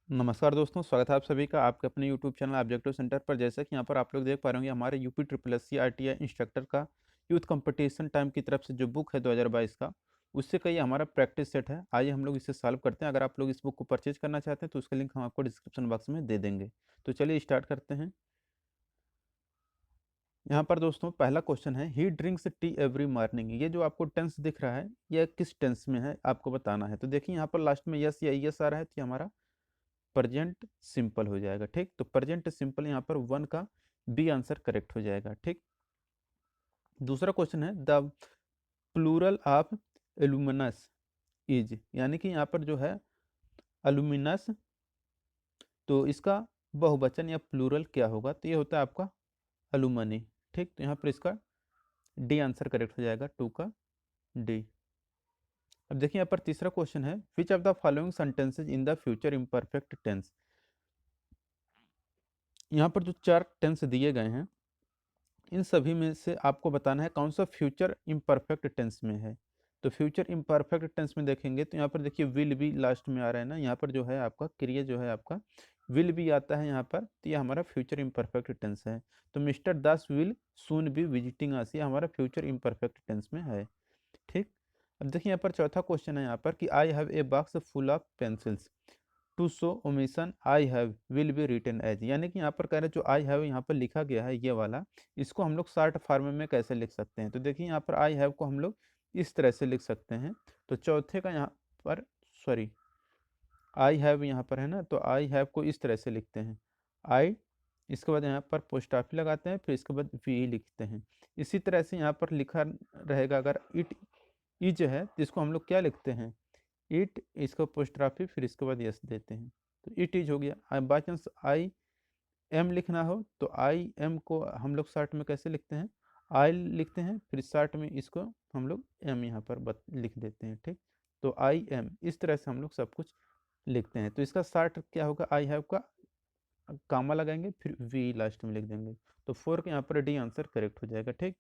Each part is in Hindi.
नमस्कार दोस्तों, स्वागत है आप सभी का आपके अपने यूट्यूब चैनल ऑब्जेक्टिव सेंटर पर। जैसा कि यहाँ पर आप लोग देख पा रहे होंगे, हमारे UP triple S C RTI instructor का यूथ कंपटीशन टाइम की तरफ से जो बुक है 2022 का, उससे का ये हमारा प्रैक्टिस सेट है। आइए हम लोग इसे सॉल्व करते हैं। अगर आप लोग इस बुक को परचेज करना चाहते हैं तो उसका लिंक हम आपको डिस्क्रिप्शन बॉक्स में दे देंगे। तो चलिए स्टार्ट करते हैं। यहाँ पर दोस्तों पहला क्वेश्चन है, ही ड्रिंक्स टी एवरी मॉर्निंग। ये जो आपको टेंस दिख रहा है, यह किस टेंस में है आपको बताना है। तो देखिए यहाँ पर लास्ट में यस या यस आ रहा है, तो ये हमारा प्रेजेंट सिंपल हो जाएगा। ठीक, तो प्रेजेंट सिंपल यहाँ पर वन का बी आंसर करेक्ट हो जाएगा। ठीक, दूसरा क्वेश्चन है, the plural of alumnus is, यानी कि यहाँ पर जो है अलुमिनस, तो इसका बहुवचन या प्लूरल क्या होगा। तो ये होता है आपका अलुमनी। ठीक, तो यहाँ पर इसका डी आंसर करेक्ट हो जाएगा, टू का डी। अब देखिए यहाँ पर तीसरा क्वेश्चन है, which of the following sentences in the future imperfect tense. यहाँ पर जो चार टेंस दिए गए हैं, इन सभी में से आपको बताना है कौन सा फ्यूचर इम्परफेक्ट टेंस में है। तो फ्यूचर इम्परफेक्ट टेंस में देखेंगे तो यहाँ पर देखिए विल भी लास्ट में आ रहा है ना, यहाँ पर जो है आपका क्रिया जो है आपका विल भी आता है यहाँ पर, तो ये हमारा फ्यूचर इम्परफेक्ट टेंस है। तो mister Das will soon be visiting अस, ये हमारा फ्यूचर इम्परफेक्ट टेंस में है। ठीक, अब देखिए यहाँ पर चौथा क्वेश्चन है यहाँ पर कि I have a box full of pencils to show omission I have will be written as, यानी कि यहाँ पर कह रहे हैं जो आई हैव यहाँ पर लिखा गया है ये वाला, इसको हम लोग शॉर्ट फॉर्म में कैसे लिख सकते हैं। तो देखिए यहाँ पर आई हैव को हम लोग इस तरह से लिख सकते हैं। तो चौथे का यहाँ पर सॉरी आई हैव यहाँ पर है ना, तो आई हैव को इस तरह से लिखते हैं आई, इसके बाद यहाँ पर पोस्ट ऑफिस लगाते हैं, फिर इसके बाद वी लिखते हैं। इसी तरह से यहाँ पर लिखा रहेगा, अगर इट इज है तो इसको हम लोग क्या लिखते हैं, इट, इसको पोस्ट्राफी, फिर इसके बाद यस देते हैं, तो इट इज हो गया। बाई चांस आई एम लिखना हो तो आई एम को हम लोग शॉर्ट में कैसे लिखते हैं, आई लिखते हैं, फिर शॉर्ट में इसको हम लोग एम यहाँ पर लिख देते हैं। ठीक, तो आई एम, इस तरह से हम लोग सब कुछ लिखते हैं। तो इसका शॉर्ट क्या होगा, आई हैव का कामा लगाएंगे, फिर वी लास्ट में लिख देंगे। तो फोर के यहाँ पर डी आंसर करेक्ट हो जाएगा। ठीक,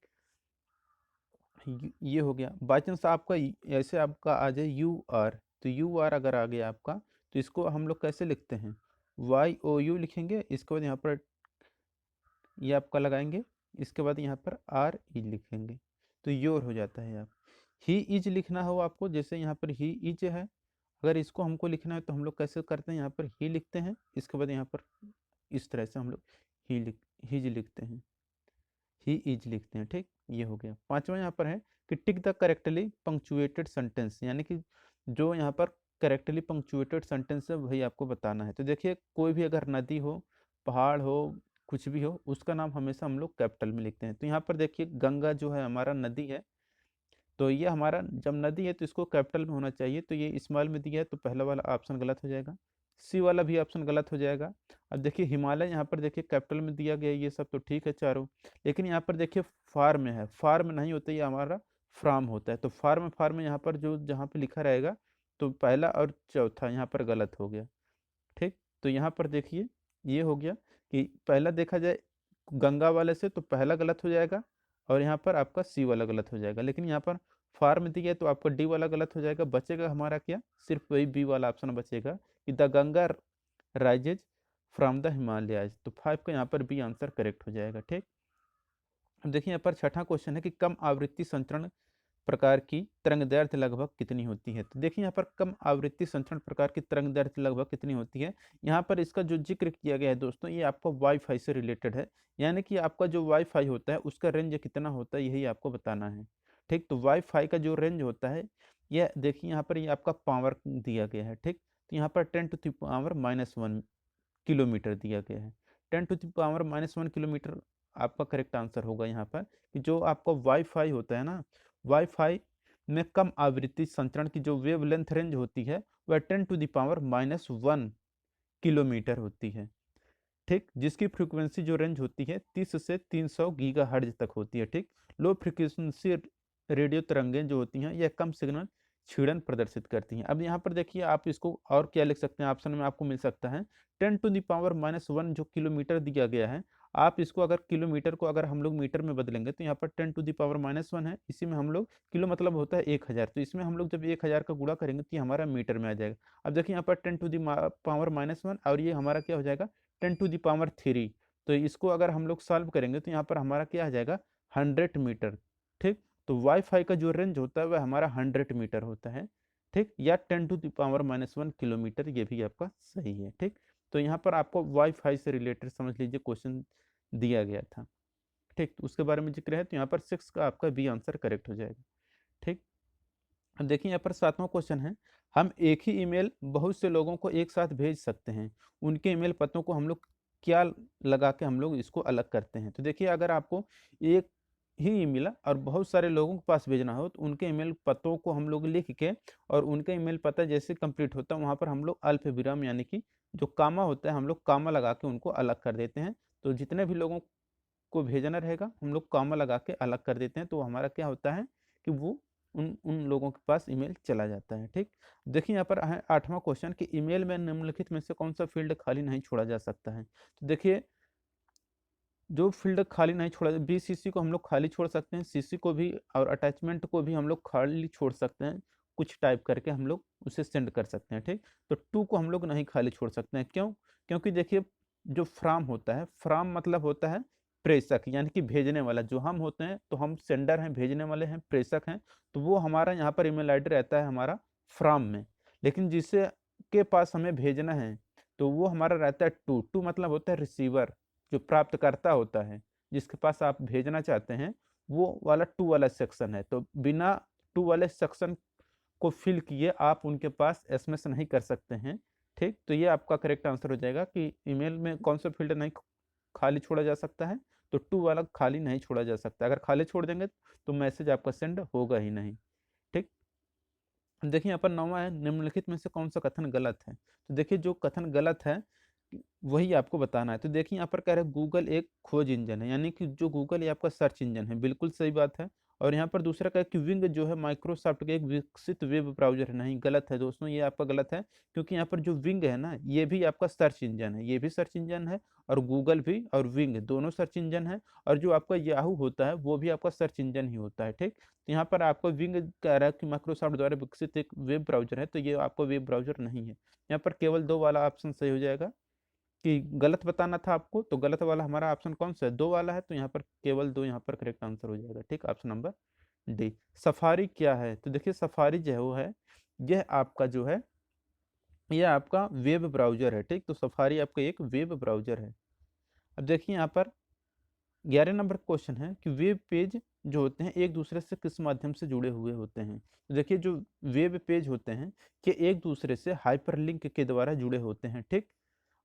ये हो गया। बाई चांस आपका ऐसे आपका आ जाए यू आर, तो यू आर अगर आ गया आपका, तो इसको हम लोग कैसे लिखते हैं, वाई ओ यू लिखेंगे, इसके बाद यहाँ पर ये आपका लगाएंगे, इसके बाद यहाँ पर आर ई लिखेंगे, तो योर हो जाता है। आप ही इज लिखना हो आपको, जैसे यहाँ पर ही इज है, अगर इसको हमको लिखना है तो हम लोग कैसे करते हैं, यहाँ पर ही लिखते हैं, इसके बाद यहाँ पर इस तरह से हम लोग हिज लिखते हैं, ही इज लिखते हैं। ठीक, ये हो गया। पांचवा यहाँ पर है कि tick the correctly punctuated sentence, यानी कि जो यहाँ पर करेक्टली पंक्चुएटेड सेंटेंस है वही आपको बताना है। तो देखिए कोई भी अगर नदी हो, पहाड़ हो, कुछ भी हो, उसका नाम हमेशा हम लोग कैपिटल में लिखते हैं। तो यहाँ पर देखिए गंगा जो है हमारा नदी है, तो ये हमारा जब नदी है तो इसको कैपिटल में होना चाहिए, तो ये स्मॉल में दिया है, तो पहला वाला ऑप्शन गलत हो जाएगा, सी वाला भी ऑप्शन गलत हो जाएगा। अब देखिए हिमालय यहाँ पर देखिए कैपिटल में दिया गया है, ये सब तो ठीक है चारों, लेकिन यहाँ पर देखिए फार में है, फार में नहीं होता, ये हमारा फ्राम होता है। तो फार में यहाँ पर जो जहाँ पे लिखा रहेगा, तो पहला और चौथा यहाँ पर गलत हो गया। ठीक, तो यहाँ पर देखिए ये हो गया कि पहला देखा जाए गंगा वाले से तो पहला गलत हो जाएगा, और यहाँ पर आपका सी वाला गलत हो जाएगा, लेकिन यहाँ पर फार में दिया है तो आपका डी वाला गलत हो जाएगा। बचेगा हमारा क्या, सिर्फ वही बी वाला ऑप्शन बचेगा कि the Ganga rises from the Himalayas, तो फाइव का यहाँ पर बी आंसर करेक्ट हो जाएगा। ठीक, अब देखिए यहाँ पर छठा क्वेश्चन है कि कम आवृत्ति संचरण प्रकार की तरंगदैर्घ्य लगभग कितनी होती है। तो देखिए यहाँ पर कम आवृत्ति संचरण प्रकार की तरंगदैर्घ्य लगभग कितनी होती है। यहाँ पर इसका जो जिक्र किया गया है दोस्तों, ये आपका वाईफाई से रिलेटेड है, यानी कि आपका जो वाईफाई होता है उसका रेंज कितना होता है, यही आपको बताना है। ठीक, तो वाईफाई का जो रेंज होता है, यह देखिए यहाँ पर ये आपका पावर दिया गया है। ठीक, तो यहाँ पर 10⁻⁻1 किलोमीटर दिया गया है। 10⁻⁻1 किलोमीटर आपका करेक्ट आंसर होगा यहाँ पर, कि जो आपका वाईफाई होता है ना, वाईफाई में कम आवृत्ति संचरण की जो वेवलेंथ रेंज होती है वह 10⁻⁻1 किलोमीटर होती है। ठीक, जिसकी फ्रीक्वेंसी जो रेंज होती है 30 से 300 गीगाहर्ट्ज तक होती है। ठीक, लो फ्रीक्वेंसी रेडियो तरंगें जो होती हैं यह कम सिग्नल क्षीणन प्रदर्शित करती हैं। अब यहाँ पर देखिए आप इसको और क्या लिख सकते हैं, ऑप्शन में आपको मिल सकता है 10⁻⁻1 जो किलोमीटर दिया गया है, आप इसको अगर किलोमीटर को अगर हम लोग मीटर में बदलेंगे तो यहाँ पर 10⁻⁻1 है, इसी में हम लोग किलो मतलब होता है 1000, तो इसमें हम लोग जब 1000 का गुणा करेंगे तो ये हमारा मीटर में आ जाएगा। अब देखिए यहाँ पर 10⁻⁻1 और ये हमारा क्या हो जाएगा 10⁻3, तो इसको अगर हम लोग सॉल्व करेंगे तो यहाँ पर हमारा क्या आ जाएगा 100 मीटर। ठीक, तो वाईफाई का जो रेंज होता है वह हमारा 100 मीटर होता है। ठीक, या 10⁻⁻1 किलोमीटर, ये भी आपका सही है। ठीक, तो यहाँ पर आपको वाईफाई से रिलेटेड समझ लीजिए क्वेश्चन दिया गया था। ठीक, तो उसके बारे में जिक्र है, तो यहाँ पर 6 का आपका बी आंसर करेक्ट हो जाएगा। ठीक, अब देखिए यहाँ पर 7वां क्वेश्चन है, हम एक ही ईमेल बहुत से लोगों को एक साथ भेज सकते हैं, उनके ईमेल पतों को हम लोग क्या लगा के हम लोग इसको अलग करते हैं। तो देखिए अगर आपको एक ही ईमेल और बहुत सारे लोगों के पास भेजना हो तो उनके ईमेल पतों को हम लोग लिख के और उनका ईमेल पता जैसे कंप्लीट होता है वहाँ पर हम लोग अल्प विराम यानी कि जो कामा होता है हम लोग कामा लगा के उनको अलग कर देते हैं। तो जितने भी लोगों को भेजना रहेगा हम लोग कॉमा लगा के अलग कर देते हैं, तो हमारा क्या होता है कि वो उन उन लोगों के पास ईमेल चला जाता है। ठीक, देखिए यहाँ पर है 8वां क्वेश्चन कि ईमेल में निम्नलिखित में से कौन सा फील्ड खाली नहीं छोड़ा जा सकता है। तो देखिए जो फील्ड खाली नहीं छोड़ा, बीसीसी को हम लोग खाली छोड़ सकते हैं, सीसी को भी और अटैचमेंट को भी हम लोग खाली छोड़ सकते हैं, कुछ टाइप करके हम लोग उसे सेंड कर सकते हैं। ठीक, तो टू को हम लोग नहीं खाली छोड़ सकते हैं, क्यों? क्योंकि देखिए जो फ्राम होता है, फ्राम मतलब होता है प्रेषक यानी कि भेजने वाला, जो हम होते हैं तो हम सेंडर हैं, भेजने वाले हैं, प्रेषक हैं, तो वो हमारा यहाँ पर ईमेल आईडी रहता है हमारा फ्राम में। लेकिन जिसे के पास हमें भेजना है तो वो हमारा रहता है टू, टू मतलब होता है रिसीवर, जो प्राप्तकर्ता होता है जिसके पास आप भेजना चाहते हैं, वो वाला टू वाला सेक्शन है। तो बिना टू वाले सेक्शन को फिल किए आप उनके पास एसएमएस नहीं कर सकते हैं। ठीक, तो ये आपका करेक्ट आंसर हो जाएगा कि ईमेल में कौन सा फील्ड नहीं खाली छोड़ा जा सकता है, तो टू वाला खाली नहीं छोड़ा जा सकता। अगर खाली छोड़ देंगे तो मैसेज आपका सेंड होगा ही नहीं। ठीक, देखिए यहाँ पर 9वां है, निम्नलिखित में से कौन सा कथन गलत है। तो देखिए जो कथन गलत है वही आपको बताना है। तो देखिए यहाँ पर कह रहे हैं गूगल एक खोज इंजन है, यानी कि जो गूगल ये आपका सर्च इंजन है, बिल्कुल सही बात है। और यहाँ पर दूसरा क्या है कि विंग जो है माइक्रोसॉफ्ट का एक विकसित वेब ब्राउजर है, नहीं गलत है दोस्तों, ये आपका गलत है। क्योंकि यहाँ पर जो विंग है ना ये भी आपका सर्च इंजन है, ये भी सर्च इंजन है, और गूगल भी और विंग दोनों सर्च इंजन है। और जो आपका याहू होता है वो भी आपका सर्च इंजन ही होता है। ठीक, तो यहाँ पर आपको विंग कह रहा है कि माइक्रोसॉफ्ट द्वारा विकसित एक वेब ब्राउजर है, तो ये आपका वेब ब्राउजर नहीं है। यहाँ पर केवल दो वाला ऑप्शन सही हो जाएगा, कि गलत बताना था आपको, तो गलत वाला हमारा ऑप्शन कौन सा है, दो वाला है, तो यहाँ पर केवल दो यहाँ पर करेक्ट आंसर हो जाएगा। ठीक, ऑप्शन नंबर डी। सफारी क्या है? तो देखिए सफारी जो है वो है, यह आपका जो है यह आपका वेब ब्राउजर है। ठीक, तो सफारी आपका एक वेब ब्राउजर है। अब देखिए यहाँ पर 11 नंबर क्वेश्चन है कि वेब पेज जो होते हैं एक दूसरे से किस माध्यम से जुड़े हुए होते हैं। तो देखिए जो वेब पेज होते हैं कि एक दूसरे से हाइपरलिंक के द्वारा जुड़े होते हैं। ठीक,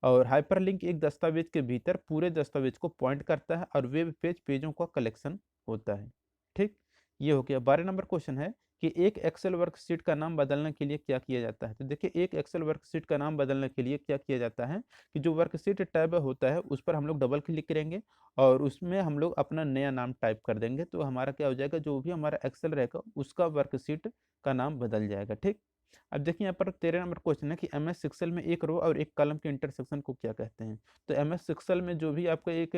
और हाइपरलिंक एक दस्तावेज के भीतर पूरे दस्तावेज को पॉइंट करता है, और वेब पेज पेजों का कलेक्शन होता है। ठीक, ये हो गया। 12 नंबर क्वेश्चन है कि एक एक्सेल वर्कशीट का नाम बदलने के लिए क्या किया जाता है। तो देखिए एक एक्सेल वर्कशीट का नाम बदलने के लिए क्या किया जाता है कि जो वर्कशीट टैब होता है उस पर हम लोग डबल क्लिक करेंगे और उसमें हम लोग अपना नया नाम टाइप कर देंगे, तो हमारा क्या हो जाएगा, जो भी हमारा एक्सेल रहेगा उसका वर्कशीट का नाम बदल जाएगा। ठीक, अब देखिए यहाँ पर 13 नंबर क्वेश्चन है कि एम एस एक्सेल में एक रो और एक कॉलम के इंटरसेक्शन को क्या कहते हैं। तो एम एस एक्सेल में जो भी आपका एक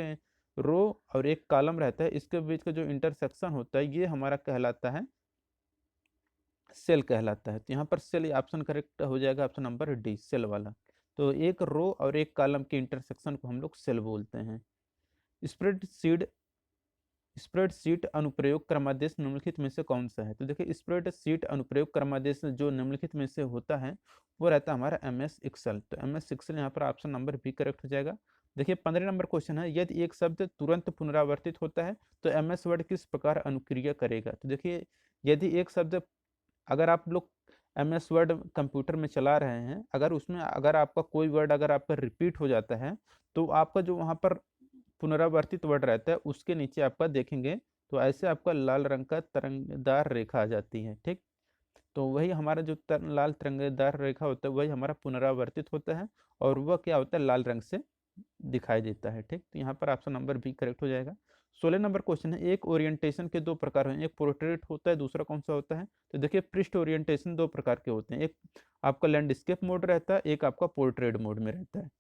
रो और एक कॉलम रहता है इसके बीच का जो इंटरसेक्शन होता है ये हमारा कहलाता है सेल कहलाता है। तो यहाँ पर सेल ऑप्शन करेक्ट हो जाएगा, ऑप्शन नंबर डी सेल वाला। तो एक रो और एक कॉलम के इंटरसेक्शन को हम लोग सेल बोलते हैं। स्प्रेडशीट स्प्रेडशीट अनुप्रयोग क्रमादेश निम्नलिखित में से कौन सा है। तो देखिए स्प्रेडशीट अनुप्रयोग क्रमादेश जो निम्नलिखित में से होता है वो रहता है हमारा एम एस एक्सेल। तो एम एस एक्सेल यहाँ पर ऑप्शन नंबर बी करेक्ट हो जाएगा। देखिए 15 नंबर क्वेश्चन है, यदि एक शब्द तुरंत पुनरावर्तित होता है तो एम एस वर्ड किस प्रकार अनुक्रिया करेगा। तो देखिए यदि एक शब्द, अगर आप लोग एम एस वर्ड कंप्यूटर में चला रहे हैं, अगर उसमें अगर आपका कोई वर्ड अगर आपका रिपीट हो जाता है तो आपका जो वहाँ पर पुनरावर्तित वर्ड रहता है उसके नीचे आपका देखेंगे तो ऐसे आपका लाल रंग का तरंगदार रेखा आ जाती है। ठीक, तो वही हमारा जो लाल तरंगदार रेखा होता है वही हमारा पुनरावर्तित होता है, और वह क्या होता है लाल रंग से दिखाई देता है। ठीक, तो यहाँ पर ऑप्शन नंबर बी करेक्ट हो जाएगा। 16 नंबर क्वेश्चन है, एक ओरिएंटेशन के दो प्रकार हैं, एक पोर्ट्रेट होता है दूसरा कौन सा होता है। तो देखिए पृष्ठ ओरिएंटेशन दो प्रकार के होते हैं, एक आपका लैंडस्केप मोड रहता है, एक आपका पोर्ट्रेट मोड में रहता है।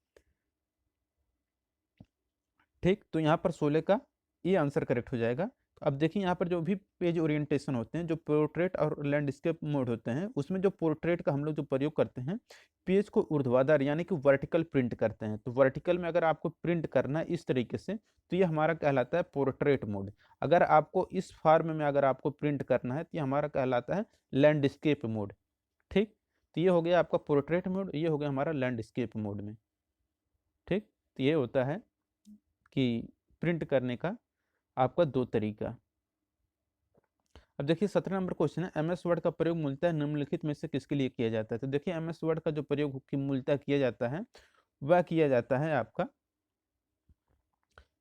ठीक, तो यहाँ पर 16 का ये आंसर करेक्ट हो जाएगा। तो अब देखिए यहाँ पर जो भी पेज ओरिएंटेशन होते हैं, जो पोर्ट्रेट और लैंडस्केप मोड होते हैं, उसमें जो पोर्ट्रेट का हम लोग जो प्रयोग करते हैं, पेज को ऊर्ध्वाधर यानी कि वर्टिकल प्रिंट करते हैं। तो वर्टिकल में अगर आपको प्रिंट करना है इस तरीके से, तो ये हमारा कहलाता है पोर्ट्रेट मोड। अगर आपको इस फॉर्म में अगर आपको प्रिंट करना है, तो ये हमारा कहलाता है लैंडस्केप मोड। ठीक, तो ये हो गया आपका पोर्ट्रेट मोड, ये हो गया हमारा लैंडस्केप मोड में। ठीक, तो ये होता है कि प्रिंट करने का आपका दो तरीका। अब देखिए 17 नंबर क्वेश्चन है, एमएस वर्ड का प्रयोग मूलतः निम्नलिखित में से किसके लिए किया जाता है। तो देखिए एमएस वर्ड का जो प्रयोग मूलतः किया जाता है वह किया जाता है आपका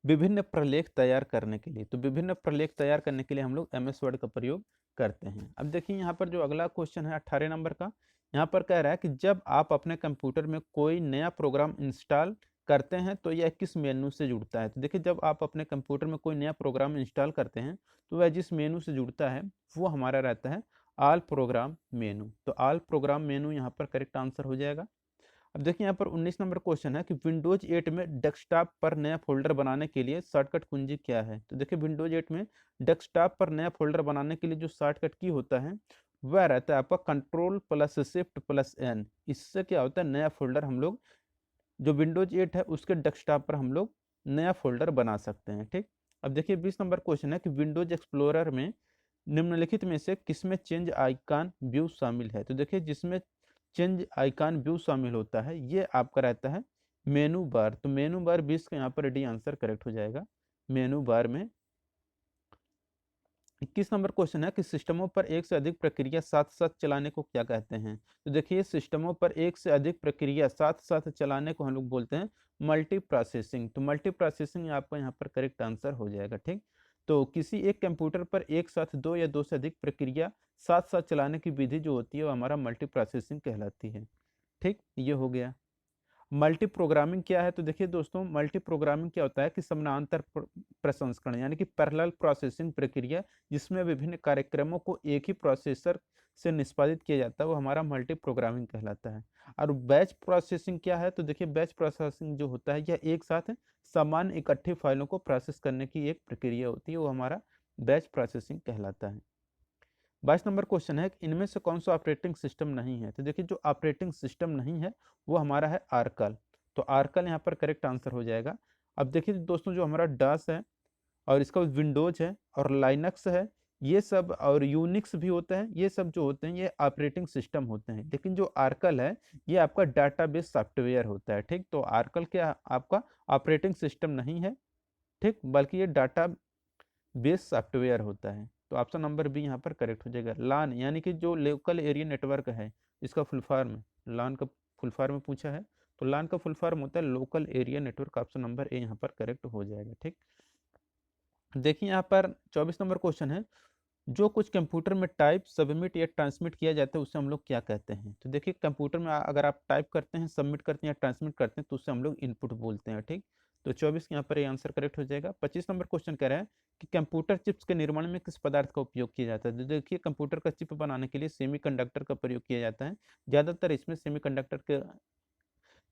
विभिन्न प्रलेख तैयार करने के लिए। तो विभिन्न प्रलेख तैयार करने के लिए हम लोग एमएस वर्ड का प्रयोग करते हैं। अब देखिए यहाँ पर जो अगला क्वेश्चन है 18 नंबर का, यहाँ पर कह रहा है कि जब आप अपने कंप्यूटर में कोई नया प्रोग्राम इंस्टॉल करते हैं तो यह किस मेनू से जुड़ता है। तो देखिए जब आप अपने कंप्यूटर में कोई नया प्रोग्राम इंस्टॉल करते हैं तो वह जिस मेनू से जुड़ता है वो हमारा रहता है ऑल प्रोग्राम मेनू। तो ऑल प्रोग्राम मेनू यहाँ पर करेक्ट आंसर हो जाएगा। अब देखिए यहाँ पर 19 नंबर क्वेश्चन है कि विंडोज 8 में डेस्कटॉप पर नया फोल्डर बनाने के लिए शॉर्टकट कुंजी क्या है। तो देखिए विंडोज 8 में डेस्कटॉप पर नया फोल्डर बनाने के लिए जो शॉर्टकट की होता है वह रहता है आपका control plus shift plus N. इससे क्या होता है, नया फोल्डर हम लोग जो विंडोज 8 है उसके डेस्कटॉप पर हम लोग नया फोल्डर बना सकते हैं। ठीक, अब देखिए 20 नंबर क्वेश्चन है कि विंडोज एक्सप्लोरर में निम्नलिखित में से किसमें चेंज आइकॉन व्यू शामिल है। तो देखिए जिसमें चेंज आइकॉन व्यू शामिल होता है ये आपका रहता है मेनू बार। तो मेनू बार 20 का यहाँ पर डी आंसर करेक्ट हो जाएगा मेनू बार में। 21 नंबर क्वेश्चन है कि सिस्टमों पर एक से अधिक प्रक्रिया साथ साथ चलाने को क्या कहते हैं। तो देखिए सिस्टमों पर एक से अधिक प्रक्रिया साथ साथ चलाने को हम लोग बोलते हैं मल्टी प्रोसेसिंग। तो मल्टी प्रोसेसिंग आपका यहाँ पर करेक्ट आंसर हो जाएगा। ठीक, तो किसी एक कंप्यूटर पर एक साथ दो या दो से अधिक प्रक्रिया साथ साथ चलाने की विधि जो होती है वो हमारा मल्टी प्रोसेसिंग कहलाती है। ठीक, ये हो गया। मल्टी प्रोग्रामिंग क्या है। तो देखिए दोस्तों मल्टी प्रोग्रामिंग क्या होता है कि समानांतर प्रसंस्करण यानी कि पैरेलल प्रोसेसिंग प्रक्रिया जिसमें विभिन्न कार्यक्रमों को एक ही प्रोसेसर से निष्पादित किया जाता है वो हमारा मल्टी प्रोग्रामिंग कहलाता है। और बैच प्रोसेसिंग क्या है। तो देखिए बैच प्रोसेसिंग जो होता है यह एक साथ समान इकट्ठी फाइलों को प्रोसेस करने की एक प्रक्रिया होती है, वो हमारा बैच प्रोसेसिंग कहलाता है। 22 नंबर क्वेश्चन है कि इनमें से कौन सा ऑपरेटिंग सिस्टम नहीं है। तो देखिए जो ऑपरेटिंग सिस्टम नहीं है वो हमारा है आर्कल। तो आर्कल यहाँ पर करेक्ट आंसर हो जाएगा। अब देखिए दोस्तों जो हमारा डास है और इसका विंडोज है और लाइनक्स है ये सब और यूनिक्स भी होता है, ये सब जो होते हैं ये ऑपरेटिंग सिस्टम होते हैं। लेकिन जो आर्कल है ये आपका डाटाबेस सॉफ्टवेयर होता है। ठीक, तो आर्कल क्या आपका ऑपरेटिंग सिस्टम नहीं है, ठीक, बल्कि ये डाटा बेस सॉफ्टवेयर होता है। तो ऑप्शन नंबर बी यहाँ पर करेक्ट हो जाएगा। लान यानी कि जो लोकल एरिया नेटवर्क है इसका फुल फॉर्म, लान का फुल फॉर्म पूछा है तो लान का फुल फॉर्म होता है local area network. Option number A यहाँ पर करेक्ट हो जाएगा। ठीक, देखिए यहाँ पर 24 नंबर क्वेश्चन है, जो कुछ कंप्यूटर में टाइप सबमिट या ट्रांसमिट किया जाता है उसे हम लोग क्या कहते हैं। तो देखिए कंप्यूटर में अगर आप टाइप करते हैं, सबमिट करते हैं या ट्रांसमिट करते हैं तो उसे हम लोग इनपुट बोलते हैं। ठीक, तो 24 यहाँ पर ये आंसर करेक्ट हो जाएगा। 25 नंबर क्वेश्चन कह रहा है कि कंप्यूटर चिप्स के निर्माण में किस पदार्थ का उपयोग किया जाता है। तो देखिए कंप्यूटर का चिप बनाने के लिए सेमीकंडक्टर का प्रयोग किया जाता है। ज़्यादातर इसमें सेमीकंडक्टर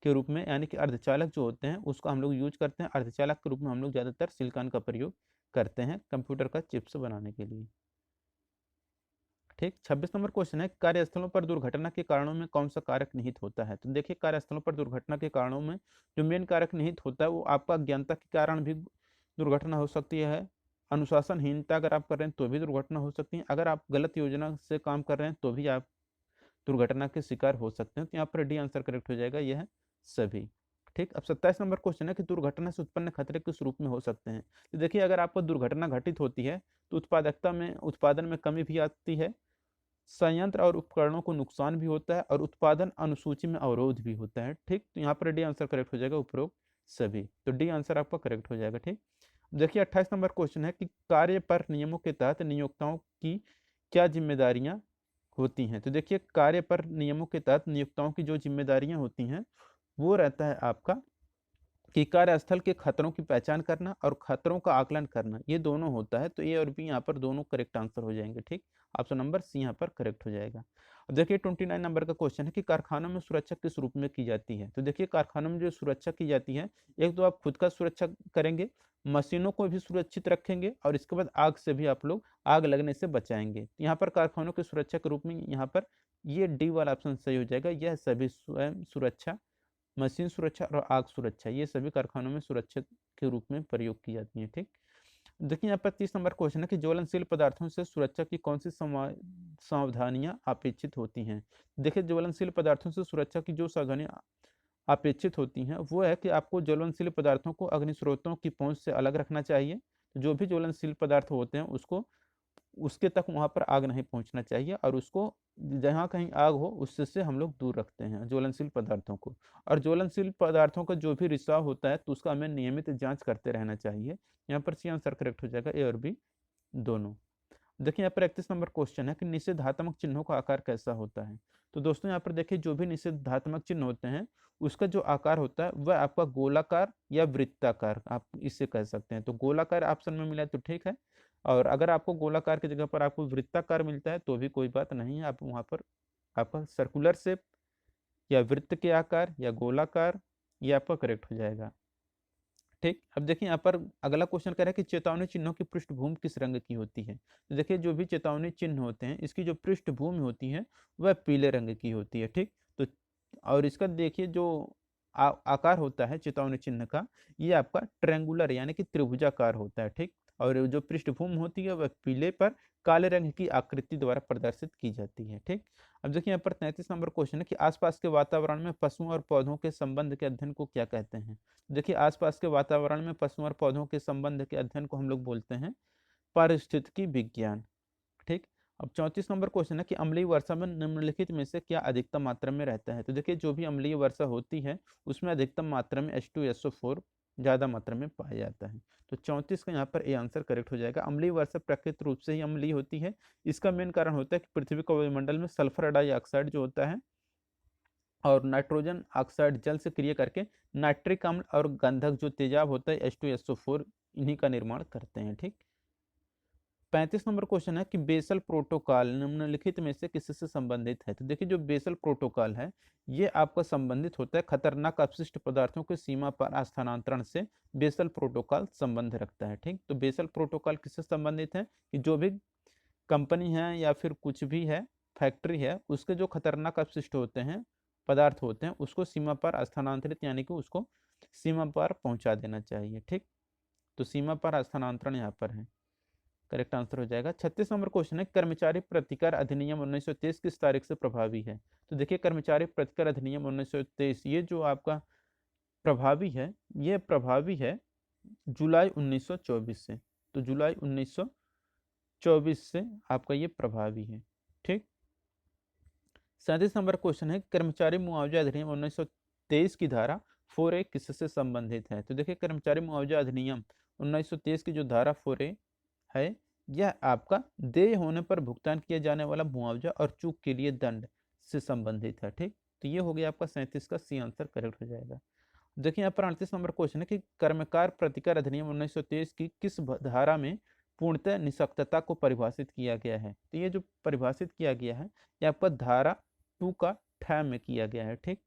के रूप में यानी कि अर्धचालक जो होते हैं उसको हम लोग यूज करते हैं। अर्धचालक के रूप में हम लोग ज़्यादातर सिलिकॉन का प्रयोग करते हैं कंप्यूटर का चिप्स बनाने के लिए। ठीक, 26 नंबर क्वेश्चन है, कार्यस्थलों पर दुर्घटना के कारणों में कौन सा कारक निहित होता है। तो देखिए कार्यस्थलों पर दुर्घटना के कारणों में जो मेन कारक निहित होता है वो आपका अज्ञानता के कारण भी दुर्घटना हो सकती है। अनुशासनहीनता अगर आप कर रहे हैं तो भी दुर्घटना हो सकती है। अगर आप गलत योजना से काम कर रहे हैं तो भी आप दुर्घटना के शिकार हो सकते हैं। तो यहाँ पर डी आंसर करेक्ट हो जाएगा, यह है सभी। ठीक, अब 27 नंबर क्वेश्चन है कि दुर्घटना से उत्पन्न खतरे किस रूप में हो सकते हैं। तो देखिए अगर आपको दुर्घटना घटित होती है तो उत्पादन में कमी भी आती है, संयंत्र और उपकरणों को नुकसान भी होता है और उत्पादन अनुसूची में अवरोध भी होता है। ठीक, तो यहाँ पर डी आंसर करेक्ट हो जाएगा उपरोक्त सभी। तो डी आंसर आपका करेक्ट हो जाएगा। ठीक, देखिए 28 नंबर क्वेश्चन है कि कार्य पर नियमों के तहत नियोक्ताओं की क्या जिम्मेदारियां होती हैं। तो देखिए कार्य पर नियमों के तहत नियोक्ताओं की जो जिम्मेदारियां होती हैं वो रहता है आपका कि कार्यस्थल के खतरों की पहचान करना और खतरों का आकलन करना, ये दोनों होता है। तो ए और बी यहाँ पर दोनों करेक्ट आंसर हो जाएंगे। ठीक, ऑप्शन नंबर सी यहाँ पर करेक्ट हो जाएगा। अब देखिए 29 नंबर का क्वेश्चन है कि कारखानों में सुरक्षा किस रूप में की जाती है। तो देखिए कारखानों में जो सुरक्षा की जाती है, एक तो आप खुद का सुरक्षा करेंगे, मशीनों को भी सुरक्षित रखेंगे और इसके बाद आग से भी आप लोग आग लगने से बचाएंगे। यहाँ पर कारखानों की सुरक्षा के रूप में यहाँ पर ये डी वाला ऑप्शन सही हो जाएगा। यह सभी स्वयं सुरक्षा, मशीन सुरक्षा और आग सुरक्षा, ये सभी कारखानों में सुरक्षा के रूप में प्रयोग की जाती है। ठीक, देखिए यहाँ पर 30 नंबर क्वेश्चन है कि ज्वलनशील पदार्थों से सुरक्षा की कौन सी सावधानियां अपेक्षित होती हैं। देखिए ज्वलनशील पदार्थों से सुरक्षा की जो सावधानियां अपेक्षित होती हैं वो है कि आपको ज्वलनशील पदार्थों को अग्नि स्रोतों की पहुंच से अलग रखना चाहिए। जो भी ज्वलनशील पदार्थ होते हैं उसको उसके तक वहां पर आग नहीं पहुंचना चाहिए, और उसको जहाँ कहीं आग हो उससे से हम लोग दूर रखते हैं ज्वलनशील पदार्थों को। और ज्वलनशील पदार्थों का जो भी रिसाव होता है तो उसका हमें नियमित जांच करते रहना चाहिए। यहाँ पर सी आंसर करेक्ट हो जाएगा, ए और बी दोनों। देखिए यहाँ पर 31 नंबर क्वेश्चन है कि निषेधात्मक चिन्हों का आकार कैसा होता है। तो दोस्तों यहाँ पर देखिए जो भी निषेधात्मक चिन्ह होते हैं उसका जो आकार होता है वह आपका गोलाकार या वृत्ताकार आप इससे कह सकते हैं। तो गोलाकार ऑप्शन में मिला है तो ठीक है, और अगर आपको गोलाकार की जगह पर आपको वृत्ताकार मिलता है तो भी कोई बात नहीं है, आप वहाँ पर आपका सर्कुलर शेप या वृत्त के आकार या गोलाकार ये आपका करेक्ट हो जाएगा। ठीक, अब देखिए यहाँ पर अगला क्वेश्चन कह रहा है कि चेतावनी चिन्हों की पृष्ठभूमि किस रंग की होती है। तो देखिए जो भी चेतावनी चिन्ह होते हैं इसकी जो पृष्ठभूमि होती है वह पीले रंग की होती है। ठीक, तो और इसका देखिए जो आकार होता है चेतावनी चिन्ह का, ये आपका ट्रेंगुलर यानी कि त्रिभुजाकार होता है। ठीक, और जो पृष्ठभूमि होती है वह पीले पर काले रंग की आकृति द्वारा प्रदर्शित की जाती है। ठीक, अब देखिए यहाँ पर 33 नंबर क्वेश्चन है कि आसपास के वातावरण में पशुओं और पौधों के संबंध के अध्ययन को क्या कहते हैं। देखिए आसपास के वातावरण में पशुओं और पौधों के संबंध के अध्ययन को हम लोग बोलते हैं पारिस्थितिकी विज्ञान। ठीक, अब 34 नंबर क्वेश्चन है कि अम्लीय वर्षा में निम्नलिखित में से क्या अधिकतम मात्रा में रहता है। तो देखिए जो भी अम्लीय वर्षा होती है उसमें अधिकतम मात्रा में H2SO4 ज्यादा मात्रा में पाया जाता है। तो 34 का यहाँ पर ए आंसर करेक्ट हो जाएगा। अम्लीय वर्षा प्राकृतिक रूप से ही अम्लीय होती है। इसका मेन कारण होता है कि पृथ्वी का वायुमंडल में सल्फर डाइऑक्साइड जो होता है और नाइट्रोजन ऑक्साइड जल से क्रिया करके नाइट्रिक अम्ल और गंधक जो तेजाब होता है H2SO4 इन्हीं का निर्माण करते हैं। ठीक, 35 नंबर क्वेश्चन है कि बेसल प्रोटोकॉल निम्नलिखित में से किससे संबंधित है। तो देखिए जो बेसल प्रोटोकॉल है ये आपका संबंधित होता है खतरनाक अपशिष्ट पदार्थों के सीमा पर स्थानांतरण से बेसल प्रोटोकॉल संबंध रखता है। ठीक, तो बेसल प्रोटोकॉल किससे संबंधित है कि जो भी कंपनी है या फिर कुछ भी है फैक्ट्री है उसके जो खतरनाक अपशिष्ट होते हैं पदार्थ होते हैं उसको सीमा पर स्थानांतरित यानी कि उसको सीमा पर पहुंचा देना चाहिए। ठीक, तो सीमा पर स्थानांतरण यहाँ पर है, करेक्ट आंसर हो जाएगा। 36 नंबर क्वेश्चन है कर्मचारी प्रतिकर अधिनियम 1923 किस तारीख से प्रभावी है। तो देखिए कर्मचारी प्रतिकर अधिनियम 1923 ये जो आपका प्रभावी है ये प्रभावी है जुलाई 1924 से। तो जुलाई 1924 से आपका ये प्रभावी है। ठीक, 37 नंबर क्वेश्चन है कर्मचारी मुआवजा अधिनियम 1923 की धारा 4A किससे संबंधित है। तो देखिए कर्मचारी मुआवजा अधिनियम 1923 की जो धारा 4A है यह आपका देय होने पर भुगतान किया जाने वाला मुआवजा और चूक के लिए दंड से संबंधित है। ठीक, तो ये हो गया आपका 37 का सी आंसर करेक्ट हो जाएगा। देखिए यहाँ पर 38 नंबर क्वेश्चन है कि कर्मकार प्रतिकर अधिनियम 1923 की किस धारा में पूर्णतः निष्पक्षता को परिभाषित किया गया है। तो ये जो परिभाषित किया गया है ये आपका धारा 2 का ठ में किया गया है। ठीक,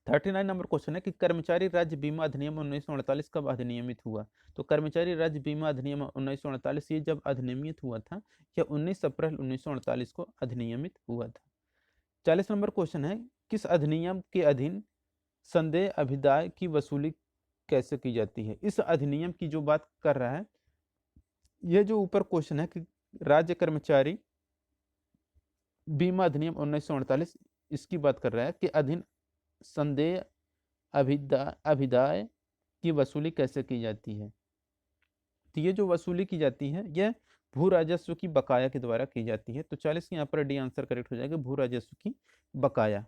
39 नंबर क्वेश्चन है कि कर्मचारी राज्य बीमा अधिनियम 1948 कब अधिनियमित हुआ। तो कर्मचारी राज्य बीमा अधिनियम 1948 ये जब अधिनियमित हुआ था यह 19 अप्रैल 1948 को अधिनियमित हुआ था। 40 नंबर क्वेश्चन है किस अधिनियम के अधीन संदेह अभिदाय की वसूली कैसे की जाती है। इस अधिनियम की जो बात कर रहा है यह जो ऊपर क्वेश्चन है कि राज्य कर्मचारी बीमा अधिनियम 1948 इसकी बात कर रहा है कि अधीन संदेह अभिदाय की वसूली कैसे की जाती है। तो ये जो वसूली की जाती है यह भू राजस्व की बकाया के द्वारा की जाती है। तो 40 यहाँ पर डी आंसर करेक्ट हो जाएगा, भू राजस्व की बकाया।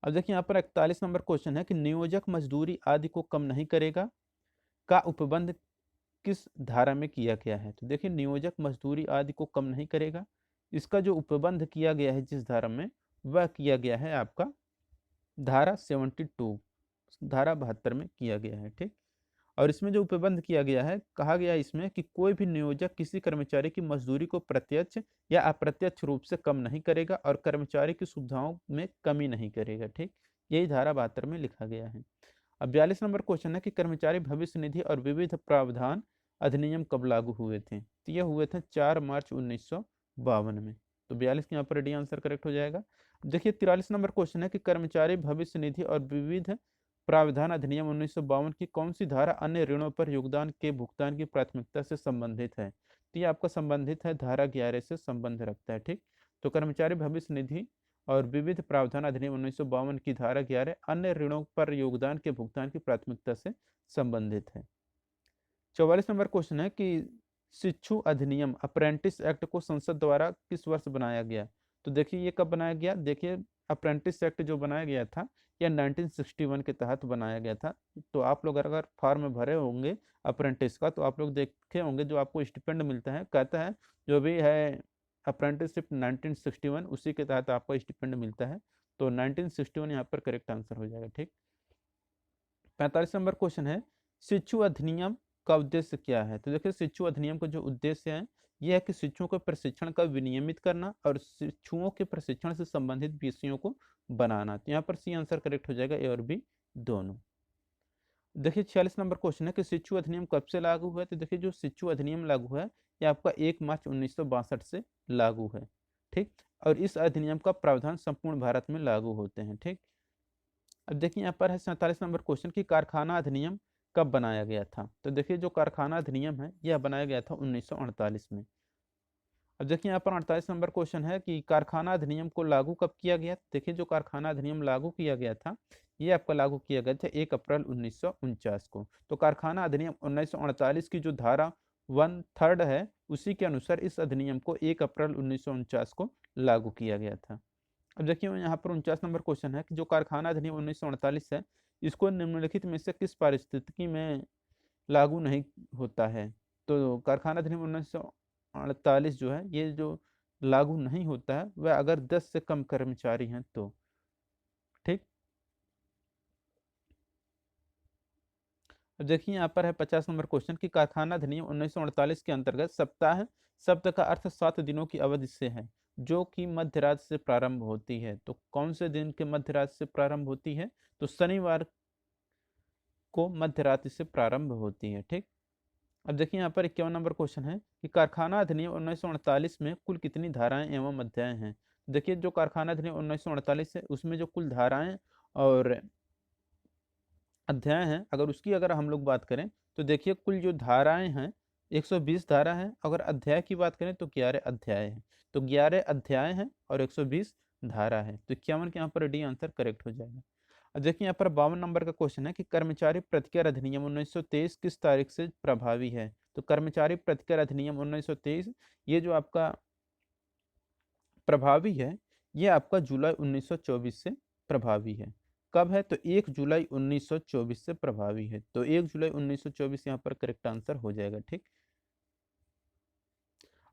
अब देखिए यहाँ पर 41 नंबर क्वेश्चन है कि नियोजक मजदूरी आदि को कम नहीं करेगा का उपबंध किस धारा में किया गया है। तो देखिए नियोजक मजदूरी आदि को कम नहीं करेगा इसका जो उपबंध किया गया है जिस धारा में वह किया गया है आपका धारा 72 धारा 72 में किया गया है। ठीक, और इसमें जो उपबंध किया गया है, कहा गया है इसमें कि कोई भी नियोजक किसी कर्मचारी की मजदूरी को प्रत्यक्ष या अप्रत्यक्ष रूप से कम नहीं करेगा और कर्मचारी की सुविधाओं में कमी नहीं करेगा। ठीक, यही धारा 72 में लिखा गया है। अब 42 नंबर क्वेश्चन है कि कर्मचारी भविष्य निधि और विविध प्रावधान अधिनियम कब लागू हुए थे? तो ये हुए थे 4 मार्च 1952 में। तो 42 यहाँ पर डी आंसर करेक्ट हो जाएगा। देखिए 43 नंबर क्वेश्चन है कि कर्मचारी भविष्य निधि और विविध प्रावधान अधिनियम 1952 की कौन सी धारा अन्य ऋणों पर योगदान के भुगतान की प्राथमिकता से संबंधित है? तो ये आपका संबंधित है, धारा 11 से संबंध रखता है। ठीक, तो कर्मचारी भविष्य निधि और विविध प्रावधान अधिनियम 1952 की धारा 11 अन्य ऋणों पर योगदान के भुगतान की प्राथमिकता से संबंधित है। 44 नंबर क्वेश्चन है कि शिक्षु अधिनियम अप्रेंटिस एक्ट को संसद द्वारा किस वर्ष बनाया गया? तो देखिए ये कब बनाया गया, देखिए अप्रेंटिस एक्ट जो बनाया गया था यह 1961 के तहत बनाया गया था। तो आप लोग अगर फॉर्म भरे होंगे अप्रेंटिस का, तो आप लोग देखे होंगे जो आपको स्टिपेंड मिलता है, कहता है जो भी है अप्रेंटिसशिप 1961, उसी के तहत आपको स्टिपेंड मिलता है। तो 1961 यहाँ पर करेक्ट आंसर हो जाएगा। ठीक, 45 नंबर क्वेश्चन है शिक्षु अधिनियम का उद्देश्य क्या है? तो देखिए शिक्षु अधिनियम का जो उद्देश्य है यह है कि शिक्षुओं के प्रशिक्षण का विनियमित करना और शिक्षुओं के प्रशिक्षण से संबंधित विषयों को बनाना। तो यहाँ पर सी आंसर करेक्ट हो जाएगा, ए और बी दोनों। देखिए 46 नंबर क्वेश्चन है कि शिक्षु अधिनियम कब से लागू हुआ है? तो देखिए जो शिक्षु अधिनियम लागू है यह आपका 1 मार्च 1962 से लागू है। ठीक, और इस अधिनियम का प्रावधान संपूर्ण भारत में लागू होते हैं। ठीक, अब देखिए यहाँ पर है 47 नंबर क्वेश्चन कि कारखाना अधिनियम कब बनाया गया था? तो देखिए जो कारखाना अधिनियम है यह बनाया गया था 1948 में। अब देखिए यहाँ पर 48 नंबर क्वेश्चन है कि कारखाना अधिनियम को लागू कब किया गया? देखिए जो कारखाना अधिनियम लागू किया गया था ये आपका लागू किया गया था 1 अप्रैल 1949 को। तो कारखाना अधिनियम 1948 की जो धारा 1/3 है उसी के अनुसार इस अधिनियम को 1 अप्रैल 1949 को लागू किया गया था। अब देखिए यहाँ पर 49 नंबर क्वेश्चन है कि जो कारखाना अधिनियम 1948 है इसको निम्नलिखित में से किस पारिस्थितिकी में लागू नहीं होता है? तो कारखाना अधिनियम 1948 जो है ये जो लागू नहीं होता है वह अगर 10 से कम कर्मचारी हैं तो। ठीक, अब देखिए यहाँ पर है 50 नंबर क्वेश्चन कि कारखाना अधिनियम 1948 के अंतर्गत सप्ताह शब्द का अर्थ 7 दिनों की अवधि से है जो कि मध्य रात से प्रारंभ होती है। तो कौन से दिन के मध्य रात से प्रारंभ होती है? तो शनिवार को मध्य रात्रि से प्रारंभ होती है। ठीक, अब देखिए यहाँ पर 51 नंबर क्वेश्चन है कि कारखाना अधिनियम 1948 में कुल कितनी धाराएं एवं अध्याय हैं? देखिए जो कारखाना अधिनियम 1948 है उसमें जो कुल धाराएं और अध्याय हैं, अगर हम लोग बात करें तो देखिए कुल जो धाराएं हैं 120 धारा है। अगर अध्याय की बात करें तो 11 अध्याय हैं। तो 11 अध्याय हैं और 120 धारा है। तो 51 के यहाँ पर डी आंसर करेक्ट हो जाएगा। अब देखिए यहाँ पर 52 नंबर का क्वेश्चन है कि कर्मचारी प्रतिकर अधिनियम 1923 किस तारीख से प्रभावी है? तो कर्मचारी प्रतिकर अधिनियम 1923 ये जो आपका प्रभावी है ये आपका जुलाई 1924 से प्रभावी है। कब है? तो 1 जुलाई 1924 से प्रभावी है। तो 1 जुलाई 1924 यहाँ पर करेक्ट आंसर हो जाएगा। ठीक,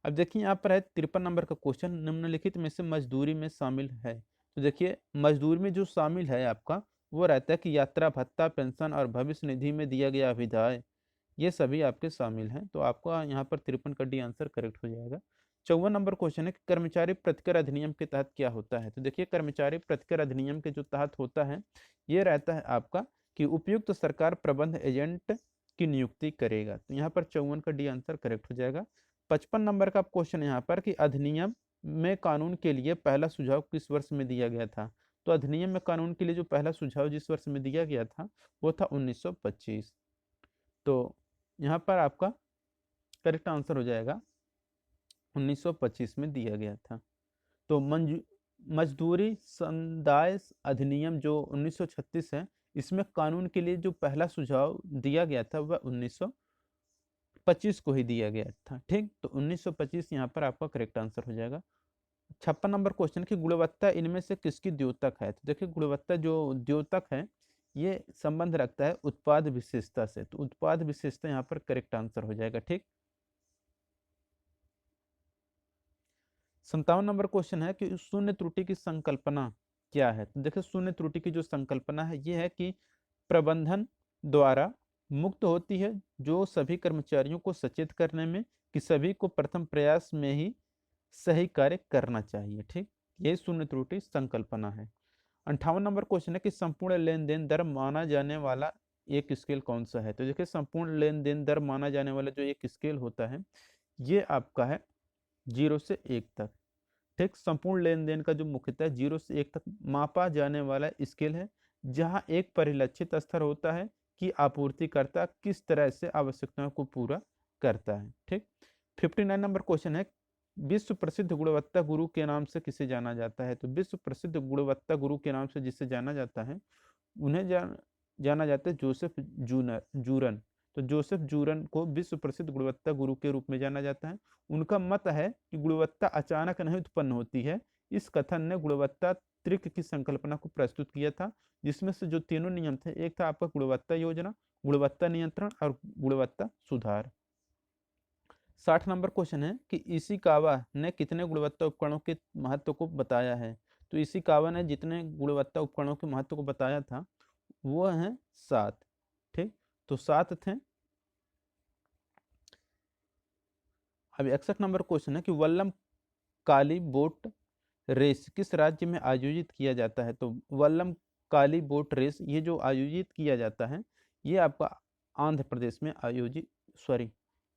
अब देखिए यहाँ पर है 53 नंबर का क्वेश्चन निम्नलिखित में से मजदूरी में शामिल है। तो देखिए मजदूरी में जो शामिल है आपका वो रहता है कि यात्रा भत्ता, पेंशन और भविष्य निधि में दिया गया विधाय ये सभी आपके शामिल हैं। तो आपका यहाँ पर 53 का डी आंसर करेक्ट हो जाएगा। 54 नंबर क्वेश्चन है कि कर्मचारी प्रतिकर अधिनियम के तहत क्या होता है? तो देखिए कर्मचारी प्रतिकर अधिनियम के जो तहत होता है ये रहता है आपका कि उपयुक्त सरकार प्रबंध एजेंट की नियुक्ति करेगा। तो यहाँ पर 54 का डी आंसर करेक्ट हो जाएगा। 55 नंबर का क्वेश्चन यहाँ पर कि अधिनियम में कानून के लिए पहला सुझाव किस वर्ष में दिया गया था? तो अधिनियम में कानून के लिए जो पहला सुझाव जिस वर्ष में दिया गया था वो था 1925। तो यहाँ पर आपका करेक्ट आंसर हो जाएगा 1925 में दिया गया था। तो मजदूरी संदाय अधिनियम जो 1936 है इसमें कानून के लिए जो पहला सुझाव दिया गया था वह 1925 को ही दिया गया था। ठीक, तो 1925 यहाँ पर आपका करेक्ट आंसर हो जाएगा। 56 नंबर क्वेश्चन की गुणवत्ता इनमें से किसकी द्योतक है? तो देखिए गुणवत्ता जो द्योतक है ये संबंध रखता है उत्पाद विशेषता से। तो उत्पाद विशेषता यहाँ पर करेक्ट आंसर हो जाएगा। ठीक, 57 नंबर क्वेश्चन है कि शून्य त्रुटि की संकल्पना क्या है? तो देखिए शून्य त्रुटि की जो संकल्पना है ये है कि प्रबंधन द्वारा मुक्त होती है जो सभी कर्मचारियों को सचेत करने में कि सभी को प्रथम प्रयास में ही सही कार्य करना चाहिए। ठीक, यही शून्य त्रुटि संकल्पना है। 58 नंबर क्वेश्चन है कि संपूर्ण लेन देन दर माना जाने वाला एक स्केल कौन सा है। तो देखिए संपूर्ण लेन देन दर माना जाने वाला जो एक स्केल होता है ये आपका है 0 से 1 तक। ठीक, संपूर्ण लेन देन का जो मुख्यतः 0 से 1 तक मापा जाने वाला स्केल है, जहां एक परिलक्षित स्तर होता है कि आपूर्तिकर्ता किस तरह से आवश्यकताओं को पूरा करता है। ठीक, 59 नंबर क्वेश्चन है विश्व प्रसिद्ध गुणवत्ता गुरु के नाम से किसे जाना जाता है। तो विश्व प्रसिद्ध गुणवत्ता गुरु के नाम से जिसे जाना जाता है उन्हें जाना जाता है जोसेफ जूरन। तो जोसेफ जूरन को विश्व प्रसिद्ध गुणवत्ता गुरु के रूप में जाना जाता है। उनका मत है कि गुणवत्ता अचानक नहीं उत्पन्न होती है। इस कथन ने गुणवत्ता त्रिक की संकल्पना को प्रस्तुत किया था, जिसमें से जो तीनों नियम थे, एक था आपका गुणवत्ता योजना, गुणवत्ता नियंत्रण और गुणवत्ता सुधार। 60 नंबर क्वेश्चन है कि इशिकावा ने कितने गुणवत्ता उपकरणों के महत्व को बताया है। तो इशिकावा ने जितने गुणवत्ता उपकरणों के महत्व को बताया था वो हैं 7। ठीक, तो 7 थे। अब 61 नंबर क्वेश्चन है कि वल्लम काली बोट रेस किस राज्य में आयोजित किया जाता है। तो वल्लम काली बोट रेस ये जो आयोजित किया जाता है ये आपका आंध्र प्रदेश में आयोजित, सॉरी,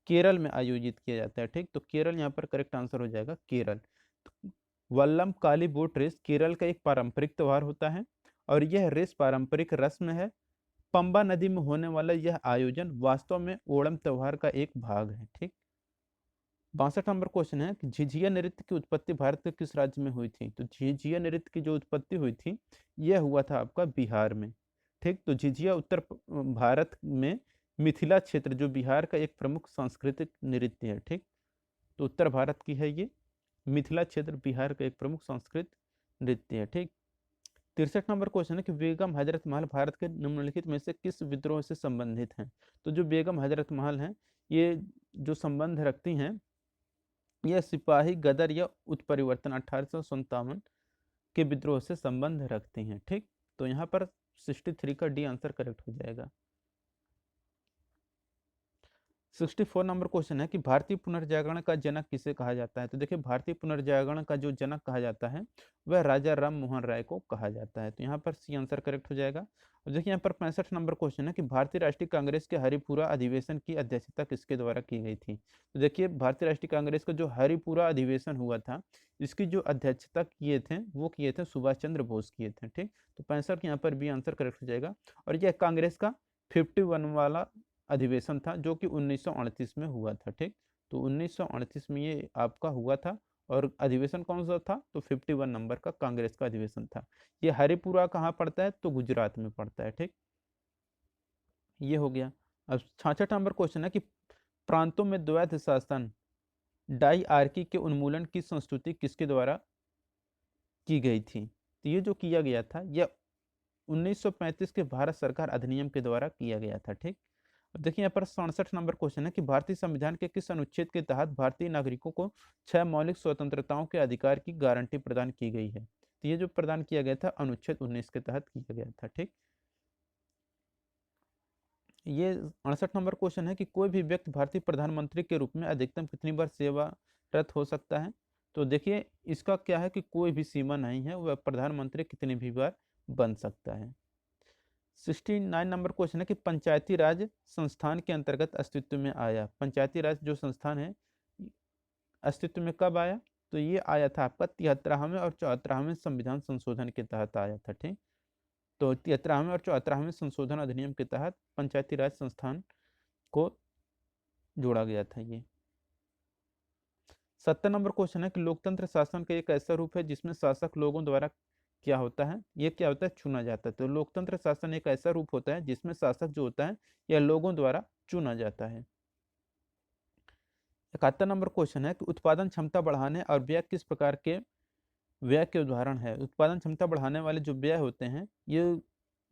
केरल में आयोजित किया जाता है। ठीक, तो केरल यहाँ पर करेक्ट आंसर हो जाएगा, केरल। तो वल्लम काली बोट रेस केरल का एक पारंपरिक त्योहार होता है और यह रेस पारंपरिक रस्म है। पंबा नदी में होने वाला यह आयोजन वास्तव में ओणम त्योहार का एक भाग है। ठीक, 62 नंबर क्वेश्चन है कि झिझिया नृत्य की उत्पत्ति भारत के किस राज्य में हुई थी। तो झिझिया नृत्य की जो उत्पत्ति हुई थी यह हुआ था आपका बिहार में। ठीक, तो झिझिया उत्तर भारत में मिथिला क्षेत्र जो बिहार का एक प्रमुख सांस्कृतिक नृत्य है। ठीक, तो उत्तर भारत की है ये, मिथिला क्षेत्र बिहार का एक प्रमुख सांस्कृतिक नृत्य है। ठीक, 63 नंबर क्वेश्चन है कि बेगम हजरत महल भारत के निम्नलिखित में से किस विद्रोह से संबंधित हैं। तो जो बेगम हजरत महल हैं ये जो संबंध रखती हैं यह सिपाही गदर या उत्परिवर्तन 1857 के विद्रोह से संबंध रखती हैं। ठीक, तो यहाँ पर 63 का डी आंसर करेक्ट हो जाएगा। 64 नंबर क्वेश्चन है कि भारतीय पुनर्जागरण का जनक किसे कहा जाता है। तो देखिए भारतीय पुनर्जागरण का जो जनक कहा जाता है वह राजा राम मोहन राय को कहा जाता है। तो यहाँ पर सी आंसर करेक्ट हो जाएगा। और देखिए यहाँ पर 65 नंबर क्वेश्चन है कि भारतीय राष्ट्रीय कांग्रेस के हरिपुरा अधिवेशन की अध्यक्षता किसके द्वारा की गई थी। तो देखिए भारतीय राष्ट्रीय कांग्रेस का जो हरिपुरा अधिवेशन हुआ था इसकी जो अध्यक्षता किए थे सुभाष चंद्र बोस किए थे। ठीक, तो 65 यहाँ पर बी आंसर करेक्ट हो जाएगा। और यह कांग्रेस का 51 वाला अधिवेशन था जो कि 1938 में हुआ था। ठीक, तो 1938 में ये आपका हुआ था और अधिवेशन कौन सा था तो 51 नंबर का कांग्रेस का अधिवेशन था। ये हरिपुरा कहाँ पड़ता है तो गुजरात में पड़ता है। ठीक, ये हो गया। अब 66 नंबर क्वेश्चन है कि प्रांतों में द्वैध शासन डाइआर्की के उन्मूलन की संस्तुति किसके द्वारा की गई थी। तो ये जो किया गया था यह 1935 के भारत सरकार अधिनियम के द्वारा किया गया था। ठीक, अब देखिए यहाँ पर 67 नंबर क्वेश्चन है कि भारतीय संविधान के किस अनुच्छेद के तहत भारतीय नागरिकों को 6 मौलिक स्वतंत्रताओं के अधिकार की गारंटी प्रदान की गई है। तो ये जो प्रदान किया गया था अनुच्छेद 19 के तहत किया गया था। ठीक, ये 68 नंबर क्वेश्चन है कि कोई भी व्यक्ति भारतीय प्रधानमंत्री के रूप में अधिकतम कितनी बार सेवारत हो सकता है। तो देखिए इसका क्या है कि कोई भी सीमा नहीं है, वह प्रधानमंत्री कितनी भी बार बन सकता है। 69 नंबर क्वेश्चन है कि पंचायती राज संस्थान के अंतर्गत अस्तित्व में आया। पंचायती राज जो संस्थान है अस्तित्व में कब आया तो ये आया था आपका 73वें और 74वें संविधान संशोधन के तहत आया था। ठीक, तो 73वें और 74वें संशोधन अधिनियम के तहत पंचायती राज संस्थान को जोड़ा गया था। ये 70 नंबर क्वेश्चन है कि लोकतंत्र शासन का एक ऐसा रूप है जिसमें शासक लोगों द्वारा क्या होता है, ये क्या होता है चुना जाता है। तो लोकतंत्र शासन एक ऐसा रूप होता है जिसमें शासक जो होता है यह लोगों द्वारा चुना जाता है। 71 नंबर क्वेश्चन है कि उत्पादन क्षमता बढ़ाने और व्यय किस प्रकार के व्यय के उदाहरण है। उत्पादन क्षमता बढ़ाने वाले जो व्यय होते हैं ये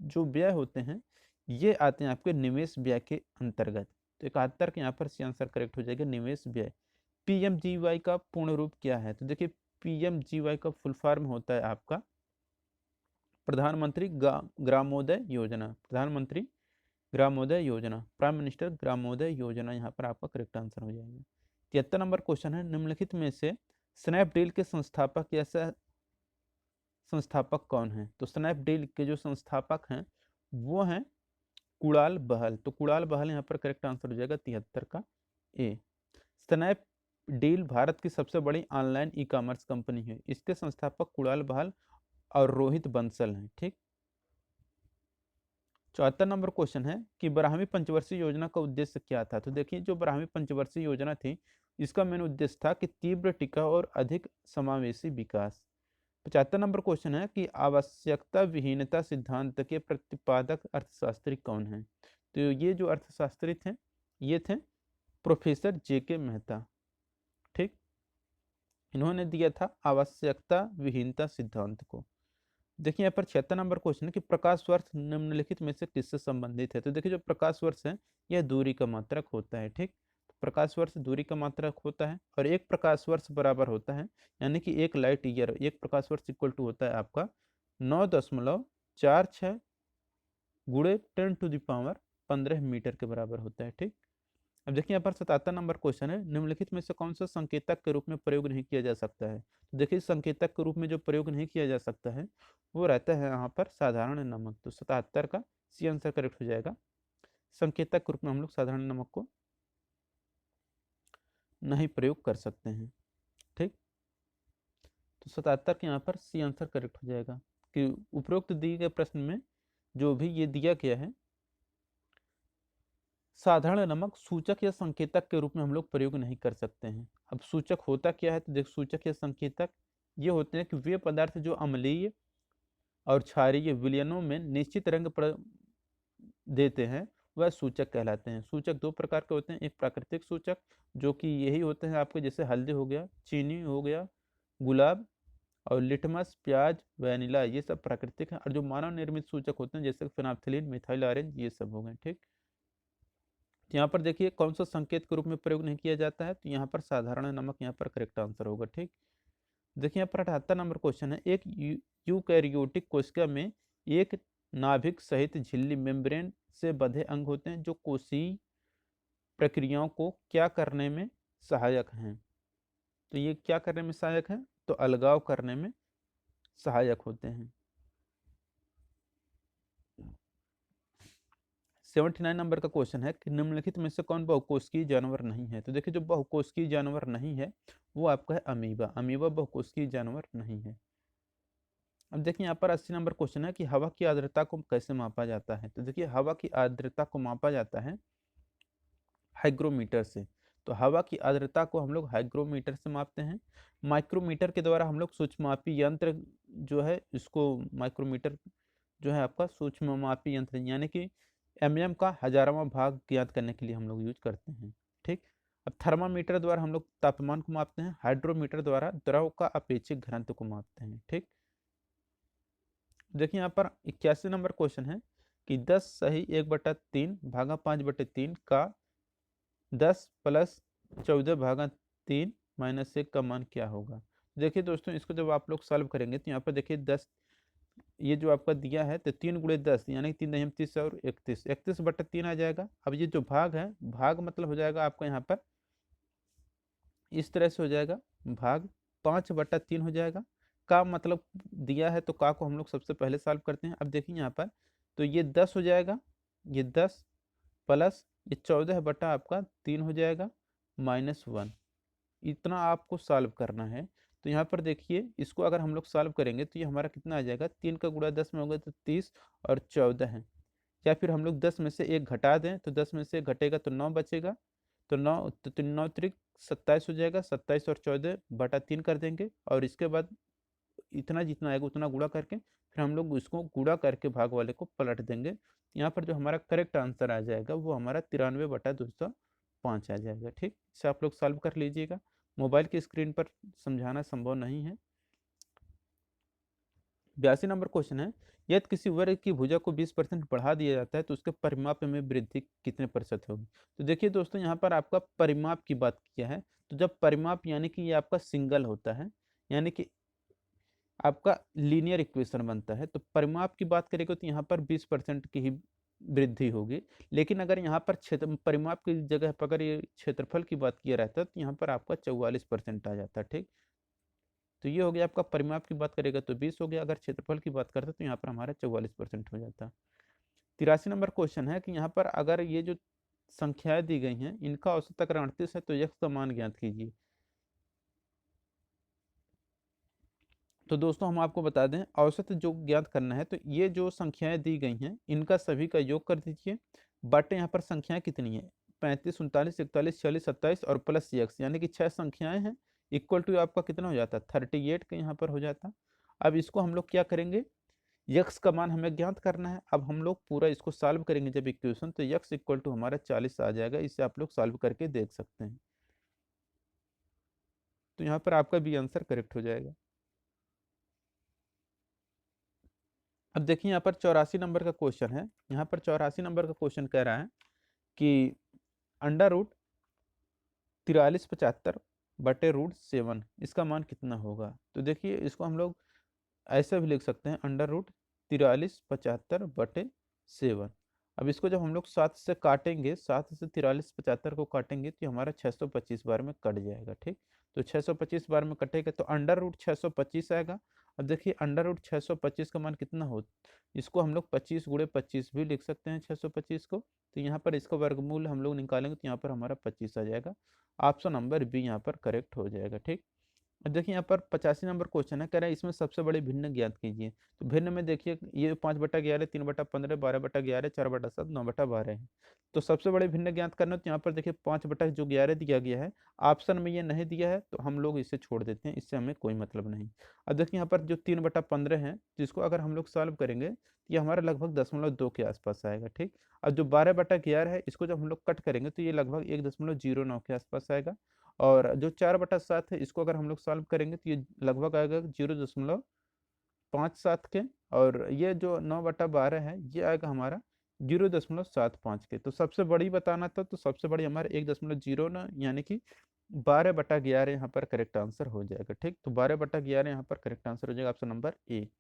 जो व्यय होते हैं ये आते हैं आपके निवेश व्यय के अंतर्गत। तो 71 के यहाँ पर सी आंसर करेक्ट हो जाएगा निवेश व्यय। पीएमजीवाई का पूर्ण रूप क्या है। तो देखिए पीएमजीवाई का फुल फॉर्म होता है आपका प्रधानमंत्री ग्रामोदय योजना। प्रधानमंत्री ग्रामोदय योजना, प्राइम मिनिस्टर ग्रामोदय योजना यहाँ पर आपका करेक्ट आंसर हो जाएगा। 73 नंबर क्वेश्चन है, निम्नलिखित में से स्नैपडील के संस्थापक या संस्थापक कौन है? तो स्नैपडील के जो संस्थापक हैं वो हैं कुणाल बहल। तो कुणाल बहल यहाँ पर करेक्ट आंसर हो जाएगा 73 का ए। स्नैपडील भारत की सबसे बड़ी ऑनलाइन ई कॉमर्स कंपनी है। इसके संस्थापक कुणाल बहल और रोहित बंसल हैं। ठीक। 74 नंबर क्वेश्चन है कि बारहवीं पंचवर्षीय योजना का उद्देश्य क्या था? तो देखिए, जो बारहवीं पंचवर्षीय योजना थी इसका मेन उद्देश्य था कि तीव्र टिकाऊ और अधिक समावेशी विकास। 75 नंबर क्वेश्चन है कि आवश्यकता विहीनता सिद्धांत के प्रतिपादक अर्थशास्त्री कौन है? तो ये जो अर्थशास्त्री थे ये थे प्रोफेसर जेके मेहता। ठीक। इन्होंने दिया था आवश्यकता विहीनता सिद्धांत को। देखिए यहाँ पर 76 नंबर क्वेश्चन है कि प्रकाश वर्ष निम्नलिखित में से किससे संबंधित है? तो देखिए, जो प्रकाश वर्ष है यह दूरी का मात्रक होता है। ठीक। तो प्रकाश वर्ष दूरी का मात्रक होता है और एक प्रकाश वर्ष बराबर होता है, यानी कि एक लाइट ईयर, एक प्रकाश वर्ष इक्वल टू होता है आपका 9.46 गुणे 10⁻15 मीटर के बराबर होता है। ठीक। अब देखिए यहाँ पर 77 नंबर क्वेश्चन है, निम्नलिखित में से कौन सा संकेतक के रूप में प्रयोग नहीं किया जा सकता है? तो देखिए, संकेतक के रूप में जो प्रयोग नहीं किया जा सकता है वो रहता है यहाँ पर साधारण नमक। तो 77 का सी आंसर करेक्ट हो जाएगा। संकेतक के रूप में हम लोग साधारण नमक को नहीं प्रयोग कर सकते हैं। ठीक। तो 77 के यहाँ पर सी आंसर करेक्ट हो जाएगा कि उपरोक्त दिए गए प्रश्न में जो भी ये दिया गया है, साधारण नमक सूचक या संकेतक के रूप में हम लोग प्रयोग नहीं कर सकते हैं। अब सूचक होता क्या है? तो देख, सूचक या संकेतक ये होते हैं कि वे पदार्थ जो अम्लीय और क्षारीय विलयनों में निश्चित रंग देते हैं वह सूचक कहलाते हैं। सूचक दो प्रकार के होते हैं, एक प्राकृतिक सूचक जो कि यही होते हैं आपके, जैसे हल्दी हो गया, चीनी हो गया, गुलाब और लिटमस, प्याज, वैनिला, ये सब प्राकृतिक हैं। और जो मानव निर्मित सूचक होते हैं जैसे फिनाप्थिलीन, मिथाइल ऑरेंज, ये सब हो गए। ठीक। यहाँ पर देखिए कौन सा संकेत के रूप में प्रयोग नहीं किया जाता है? तो यहाँ पर साधारण नमक यहाँ पर करेक्ट आंसर होगा। ठीक। देखिए यहाँ पर 78 नंबर क्वेश्चन है, एक यूकैरियोटिक कोशिका में एक नाभिक सहित झिल्ली मेम्ब्रेन से बंधे अंग होते हैं जो कोशिकीय प्रक्रियाओं को क्या करने में सहायक हैं? तो ये क्या करने में सहायक है? तो अलगाव करने में सहायक होते हैं। 79 नंबर का क्वेश्चन है कि निम्नलिखित में से कौन बहुकोशिकीय जानवर नहीं है? तो देखिए, जो बहुकोशिकीय जानवर नहीं है वो आपका है अमीबा। अमीबा बहुकोशिकीय जानवर नहीं है। अब देखिए यहाँ पर 80 नंबर क्वेश्चन है कि हवा की आर्द्रता को कैसे मापा जाता है? तो देखिए, हवा की आर्द्रता को मापा जाता है हाइग्रोमीटर से। तो हवा की आर्द्रता को हम लोग हाइग्रोमीटर से मापते हैं। माइक्रोमीटर के द्वारा हम लोग सूक्ष्ममापी यंत्र जो है इसको, माइक्रोमीटर जो है आपका सूक्ष्ममापी यंत्र, यानी कि का 1000वां भाग ज्ञात करने के लिए हम लोग यूज करते हैं। ठीक। अब थर्मामीटर द्वारा हम लोग तापमान को मापते हैं। हाइड्रोमीटर द्वारा द्रव का अपेक्षित घनत्व को मापते हैं। ठीक। देखिए यहाँ पर 81 नंबर क्वेश्चन है कि 10 सही 1/3 भागा 5/3 का 10 प्लस 14 भागा 3 माइनस 1 का मान क्या होगा? देखिए दोस्तों, इसको जब आप लोग सॉल्व करेंगे तो यहाँ पर देखिए 10, ये जो आपका दिया है तो 3 × 10 यानी 3×30 और 31, 31/3 आ जाएगा। अब ये जो भाग है, भाग मतलब हो जाएगा आपका यहाँ पर इस तरह से हो जाएगा, भाग 5/3 हो जाएगा। का मतलब दिया है तो का को हम लोग सबसे पहले सॉल्व करते हैं। अब देखिए यहाँ पर तो ये 10 हो जाएगा, ये 10 प्लस ये 14 बटा आपका 3 हो जाएगा -1। इतना आपको सॉल्व करना है। तो यहाँ पर देखिए, इसको अगर हम लोग सॉल्व करेंगे तो ये हमारा कितना आ जाएगा, 3 का गुणा 10 में होगा तो 30 और 14 है। या फिर हम लोग 10 में से 1 घटा दें तो 10 में से 1 घटेगा तो 9 बचेगा। तो 9 तो 9 त्रिक 27 हो जाएगा। 27 और 14/3 कर देंगे और इसके बाद इतना जितना आएगा उतना गुणा करके फिर हम लोग इसको गुणा करके भाग वाले को पलट देंगे। यहाँ पर जो हमारा करेक्ट आंसर आ जाएगा वो हमारा 93/205 आ जाएगा। ठीक। इसे आप लोग सॉल्व कर लीजिएगा, मोबाइल की स्क्रीन पर समझाना संभव नहीं है। 82 नंबर क्वेश्चन है, यदि किसी वर्ग की भुजा को 20% बढ़ा दिया जाता है तो उसके परिमाप में वृद्धि कितने प्रतिशत होगी? तो देखिए दोस्तों, यहाँ पर आपका परिमाप की बात किया है। तो जब परिमाप यानी कि ये आपका सिंगल होता है, यानी कि आपका लीनियर इक्वेशन बनता है, तो परिमाप की बात करेंगे तो यहाँ पर 20% की ही वृद्धि होगी। लेकिन अगर यहाँ पर क्षेत्र परिमाप की जगह पर अगर ये क्षेत्रफल की बात किया रहता तो यहाँ पर आपका 44% आ जाता। ठीक, तो ये हो गया आपका परिमाप की बात करेगा तो 20 हो गया, अगर क्षेत्रफल की बात करते तो यहाँ पर हमारा 44% हो जाता। 83 नंबर क्वेश्चन है कि यहाँ पर अगर ये जो संख्याएं दी गई हैं इनका औसत अगर 38 है तो यक्स का मान ज्ञात कीजिए। तो दोस्तों हम आपको बता दें औसत जो ज्ञात करना है तो ये जो संख्याएं दी गई हैं इनका सभी का योग कर दीजिए, बटे यहाँ पर संख्याएं कितनी है 35, 39, 41, 46, 27 और प्लस एक्स, यानी कि 6 संख्याएं हैं, इक्वल टू आपका कितना हो जाता 38 का यहाँ पर हो जाता। अब इसको हम लोग क्या करेंगे, यक्स का मान हमें ज्ञात करना है। अब हम लोग पूरा इसको सॉल्व करेंगे जब इक्वेशन, तो यक्स इक्वल टू हमारा 40 आ जाएगा। इसे आप लोग सॉल्व करके देख सकते हैं, तो यहाँ पर आपका भी आंसर करेक्ट हो जाएगा। अब देखिए यहाँ पर 84 नंबर का क्वेश्चन है। यहाँ पर 84 नंबर का क्वेश्चन कह रहा है कि अंडर रूट 4375 बटे रूट 7 इसका मान कितना होगा। तो देखिए इसको हम लोग ऐसे भी लिख सकते हैं, अंडर रूट 4375 बटे 7। अब इसको जब हम लोग 7 से काटेंगे, 7 से 4375 को काटेंगे तो ये हमारा 625 बार में कट जाएगा। ठीक, तो 625 बार में कटेगा तो अंडर रूट 625 आएगा। अब देखिए अंडर रूट 625 का मान कितना हो, इसको हम लोग 25 गुणे 25 भी लिख सकते हैं 625 को। तो यहाँ पर इसका वर्गमूल हम लोग निकालेंगे तो यहाँ पर हमारा 25 आ जाएगा। ऑप्शन नंबर बी यहाँ पर करेक्ट हो जाएगा। ठीक, अब देखिए यहाँ पर 85 नंबर क्वेश्चन है, कह रहा है इसमें सबसे बड़े भिन्न ज्ञात कीजिए। तो भिन्न में देखिए ये 5/11, 3/15, 12/11, 4/7, 9/12 है। तो सबसे बड़े भिन्न ज्ञात करना, तो यहाँ पर देखिए 5/11 दिया गया है, ऑप्शन में ये नहीं दिया है तो हम लोग इसे छोड़ देते हैं, इससे हमें कोई मतलब नहीं। अब देखिए यहाँ पर जो 3/15 है जिसको अगर हम लोग सॉल्व करेंगे तो ये हमारा लगभग 0.2 के आसपास आएगा। ठीक, अब जो 12/11 है इसको जब हम लोग कट करेंगे तो ये लगभग 1.09 के आसपास आएगा। और जो 4/7 है इसको अगर हम लोग सॉल्व करेंगे तो ये लगभग आएगा 0.57 के। और ये जो 9/12 है ये आएगा हमारा 0.75 के। तो सबसे बड़ी बताना था तो सबसे बड़ी हमारा 1.0 ना, यानी कि 12/11 यहाँ पर करेक्ट आंसर हो जाएगा। ठीक, तो 12/11 यहाँ पर करेक्ट आंसर हो जाएगा, ऑप्शन नंबर ए।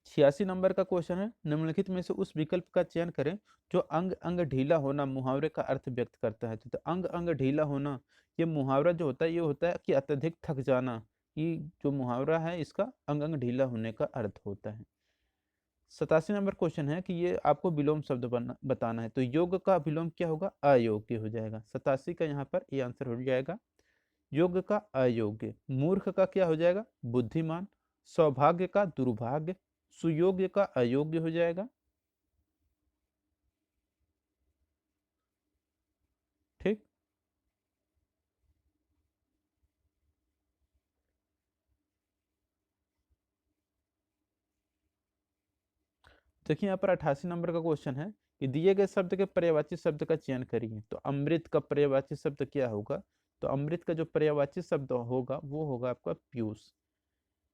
86 नंबर का क्वेश्चन है, निम्नलिखित में से उस विकल्प का चयन करें जो अंग अंग ढीला होना मुहावरे का अर्थ व्यक्त करता है। तो अंग अंग ढीला होना, ये मुहावरा जो होता है ये होता है कि अत्यधिक थक जाना। ये जो मुहावरा है इसका अंग अंग ढीला होने का अर्थ होता है। 87 नंबर क्वेश्चन है कि ये आपको विलोम शब्द बताना है। तो योग का विलोम क्या होगा, अयोग्य हो जाएगा। 87 का यहाँ पर ये आंसर हो जाएगा, योग का अयोग्य। मूर्ख का क्या हो जाएगा, बुद्धिमान। सौभाग्य का दुर्भाग्य। सुयोग्य का अयोग्य हो जाएगा। ठीक, देखिए यहाँ पर 88 नंबर का क्वेश्चन है कि दिए गए शब्द के पर्यायवाची शब्द का चयन करिए। तो अमृत का पर्यायवाची शब्द क्या होगा, तो अमृत का जो पर्यायवाची शब्द होगा वो होगा आपका पीयूष।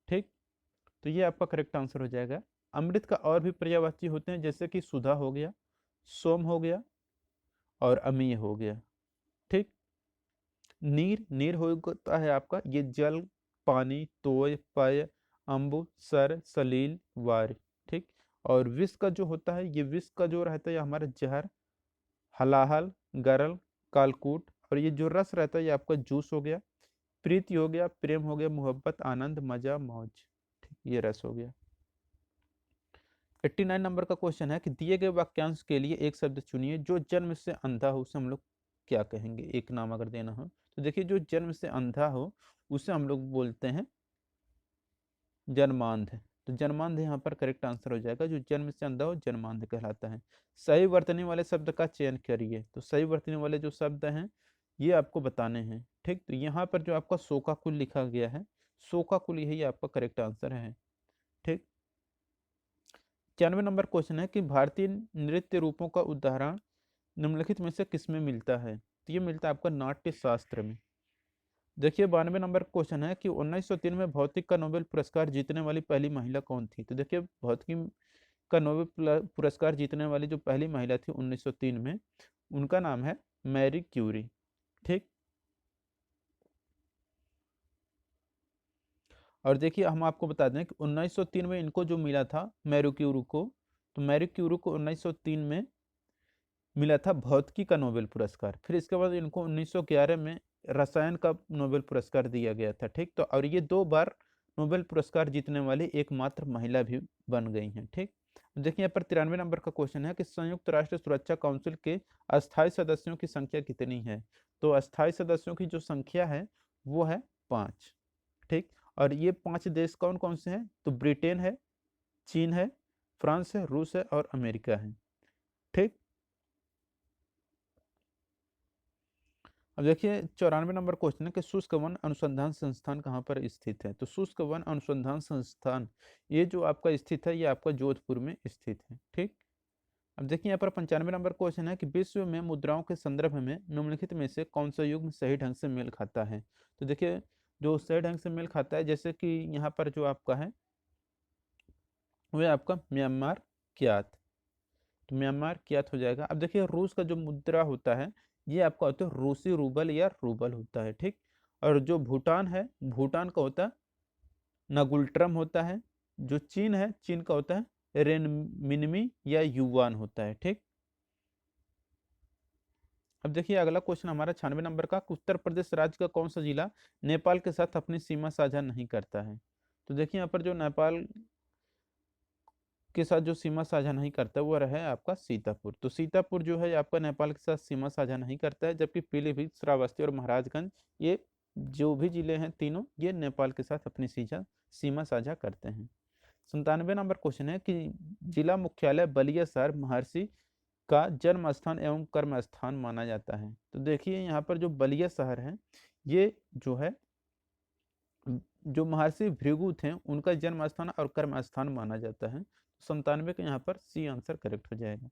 ठीक, तो ये आपका करेक्ट आंसर हो जाएगा। अमृत का और भी पर्यायवाची होते हैं जैसे कि सुधा हो गया, सोम हो गया और अमीय हो गया। ठीक, नीर, नीर होता है आपका ये जल, पानी, तोय, पय, अम्बु, सर, सलील, वार। ठीक, और विष का जो होता है ये विष का जो रहता है ये हमारा जहर, हलाहल, गरल, कालकूट। और ये जो रस रहता है ये आपका जूस हो गया। प्रीति हो गया, प्रेम हो गया, मोहब्बत, आनंद, मजा, मौज। ठीक, ये रस हो गया। 89 नंबर का क्वेश्चन है कि दिए गए वाक्यांश के लिए एक शब्द चुनिए जो जन्म से अंधा हो, उसे हम लोग क्या कहेंगे, एक नाम अगर देना हो। तो देखिए जो जन्म से अंधा हो उसे हम लोग बोलते हैं जन्मांध। तो जन्मांध यहाँ पर करेक्ट आंसर हो जाएगा, जो जन्म से अंधा हो जन्मांध कहलाता है। सही वर्तनी वाले शब्द का चयन करिए। तो सही वर्तनी वाले जो शब्द हैं ये आपको बताने हैं। ठीक, तो यहाँ पर जो आपका शोकाकुल लिखा गया है, शोकाकुल यही आपका करेक्ट आंसर है। ठीक, 91 नंबर क्वेश्चन है कि भारतीय नृत्य रूपों का उदाहरण निम्नलिखित में से किसमें मिलता है। तो ये मिलता है आपका नाट्य शास्त्र में। देखिए 92 नंबर क्वेश्चन है कि 1903 में भौतिक का नोबेल पुरस्कार जीतने वाली पहली महिला कौन थी। तो देखिए भौतिकी का नोबेल पुरस्कार जीतने वाली जो पहली महिला थी 1903 में, उनका नाम है मैरी क्यूरी। ठीक, और देखिए हम आपको बता दें कि 1903 में इनको जो मिला था मैरी क्यूरी को, तो मैरी क्यूरी को 1903 में मिला था भौतिकी का नोबेल पुरस्कार। फिर इसके बाद इनको 1911 में रसायन का नोबेल पुरस्कार दिया गया था। ठीक, तो और ये 2 बार नोबेल पुरस्कार जीतने वाली एकमात्र महिला भी बन गई हैं। ठीक, देखिए यहाँ पर 93 नंबर का क्वेश्चन है कि संयुक्त राष्ट्र सुरक्षा काउंसिल के अस्थायी सदस्यों की संख्या कितनी है। तो अस्थायी सदस्यों की जो संख्या है वो है 5। ठीक, और ये 5 देश कौन कौन से हैं, तो ब्रिटेन है, चीन है, फ्रांस है, रूस है और अमेरिका है। ठीक, अब देखिए 94 नंबर क्वेश्चन है कि शुष्क वन अनुसंधान संस्थान कहाँ पर स्थित है। तो शुष्क वन अनुसंधान संस्थान ये जो आपका स्थित है ये आपका जोधपुर में स्थित है। ठीक, अब देखिए यहाँ पर 95 नंबर क्वेश्चन है कि विश्व में मुद्राओं के संदर्भ में निम्नलिखित में से कौन सा युग्म सही ढंग से मेल खाता है। तो देखिए जो सही ढंग से मेल खाता है, जैसे कि यहाँ पर जो आपका है वह आपका म्यांमार क्यात, तो म्यांमार क्यात हो जाएगा। अब देखिए रूस का जो मुद्रा होता है ये आपका होता है रूसी रूबल या रूबल होता है। ठीक, और जो भूटान है, भूटान का होता है नगुल्ट्रम होता है। जो चीन है, चीन का होता है रेनमिनमी या युवान होता है। ठीक, अब देखिए अगला क्वेश्चन हमारा 96 नंबर का, उत्तर प्रदेश राज्य का कौन सा जिला नेपाल के साथ अपनी सीमा साझा नहीं करता है। तो देखिए यहाँ पर जो नेपाल के साथ जो सीमा साझा नहीं करता वो रहा है आपका सीतापुर। तो सीतापुर जो है आपका नेपाल के साथ सीमा साझा नहीं करता है, जबकि पीलीभीत, श्रावस्ती और महाराजगंज ये जो भी जिले हैं तीनों ये नेपाल के साथ अपनी सीमा साझा करते हैं। 97 नंबर क्वेश्चन है कि जिला मुख्यालय बलिया शहर महर्षि का जन्म स्थान एवं कर्म स्थान माना जाता है। तो देखिए यहाँ पर जो बलिया शहर है ये जो है जो महर्षि भृगु थे उनका जन्म स्थान और कर्म स्थान माना जाता है। 97 का यहाँ पर सी आंसर करेक्ट हो जाएगा।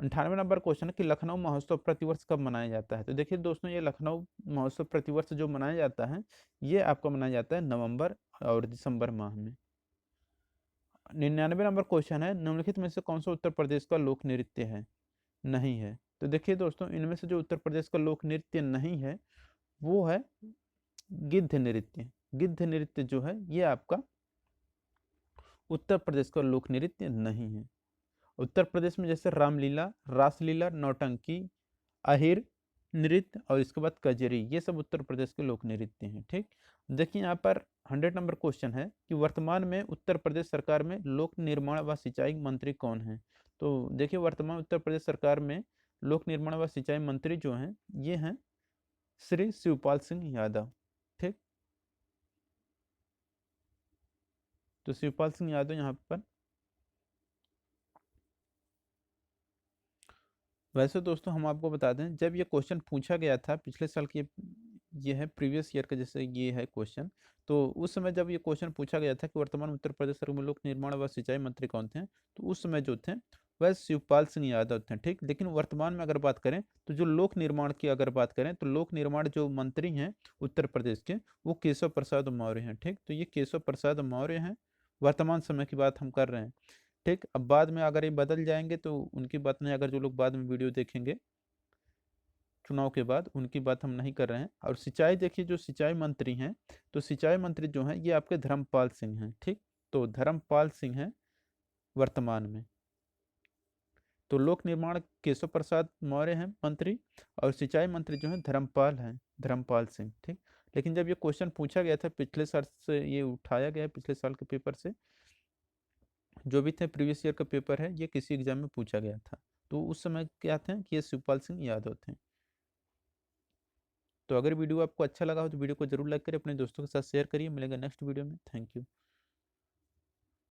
98 नंबर क्वेश्चन है कि लखनऊ महोत्सव प्रतिवर्ष कब मनाया जाता है। तो देखिए दोस्तों ये लखनऊ महोत्सव प्रतिवर्ष जो मनाया जाता है ये आपका मनाया जाता है नवंबर और दिसंबर माह में। 99 नंबर क्वेश्चन है निम्नलिखित में से कौन सा उत्तर प्रदेश का लोक नृत्य है, नहीं है। तो देखिए दोस्तों इनमें से जो उत्तर प्रदेश का लोक नृत्य नहीं है वो है गिद्ध नृत्य। गिद्ध नृत्य जो है ये आपका उत्तर प्रदेश का लोक नृत्य नहीं है। उत्तर प्रदेश में जैसे रामलीला, रासलीला, नौटंकी, अहिर नृत्य और इसके बाद कजरी ये सब उत्तर प्रदेश के लोक नृत्य हैं। ठीक, देखिए यहाँ पर 100 नंबर क्वेश्चन है कि वर्तमान में उत्तर प्रदेश सरकार में लोक निर्माण व सिंचाई मंत्री कौन है। तो देखिए वर्तमान उत्तर प्रदेश सरकार में लोक निर्माण व सिंचाई मंत्री जो हैं ये हैं श्री शिवपाल सिंह यादव। ठीक, तो शिवपाल सिंह यादव यहाँ पर। वैसे दोस्तों हम आपको बता दें जब ये क्वेश्चन पूछा गया था पिछले साल की, ये है प्रीवियस ईयर का, जैसे ये है क्वेश्चन, तो उस समय जब ये क्वेश्चन पूछा गया था कि वर्तमान उत्तर प्रदेश सरकार में लोक निर्माण व सिंचाई मंत्री कौन थे, तो उस समय जो थे वह शिवपाल सिंह यादव थे। ठीक, लेकिन वर्तमान में अगर बात करें तो जो लोक निर्माण की अगर बात करें तो लोक निर्माण जो मंत्री हैं उत्तर प्रदेश के वो केशव प्रसाद मौर्य हैं। ठीक, तो ये केशव प्रसाद मौर्य हैं, वर्तमान समय की बात हम कर रहे हैं। ठीक, अब बाद में अगर ये बदल जाएंगे तो उनकी बात नहीं, अगर जो लोग बाद में वीडियो देखेंगे चुनाव के बाद उनकी बात हम नहीं कर रहे हैं। और सिंचाई देखिए जो सिंचाई मंत्री हैं तो सिंचाई मंत्री जो हैं ये आपके धर्मपाल सिंह हैं। ठीक, तो धर्मपाल सिंह हैं वर्तमान में। तो लोक निर्माण केशव प्रसाद मौर्य हैं मंत्री और सिंचाई मंत्री जो हैं धर्मपाल हैं, धर्मपाल सिंह। ठीक, लेकिन जब ये क्वेश्चन पूछा गया था पिछले साल से, ये उठाया गया पिछले साल के पेपर से, जो भी थे प्रीवियस ईयर का पेपर है ये किसी एग्जाम में पूछा गया था, तो उस समय क्या थे कि ये शिवपाल सिंह यादव थे। तो अगर वीडियो आपको अच्छा लगा हो तो वीडियो को जरूर लाइक करिए, अपने दोस्तों के साथ शेयर करिए। मिलेगा नेक्स्ट वीडियो में। Thank you.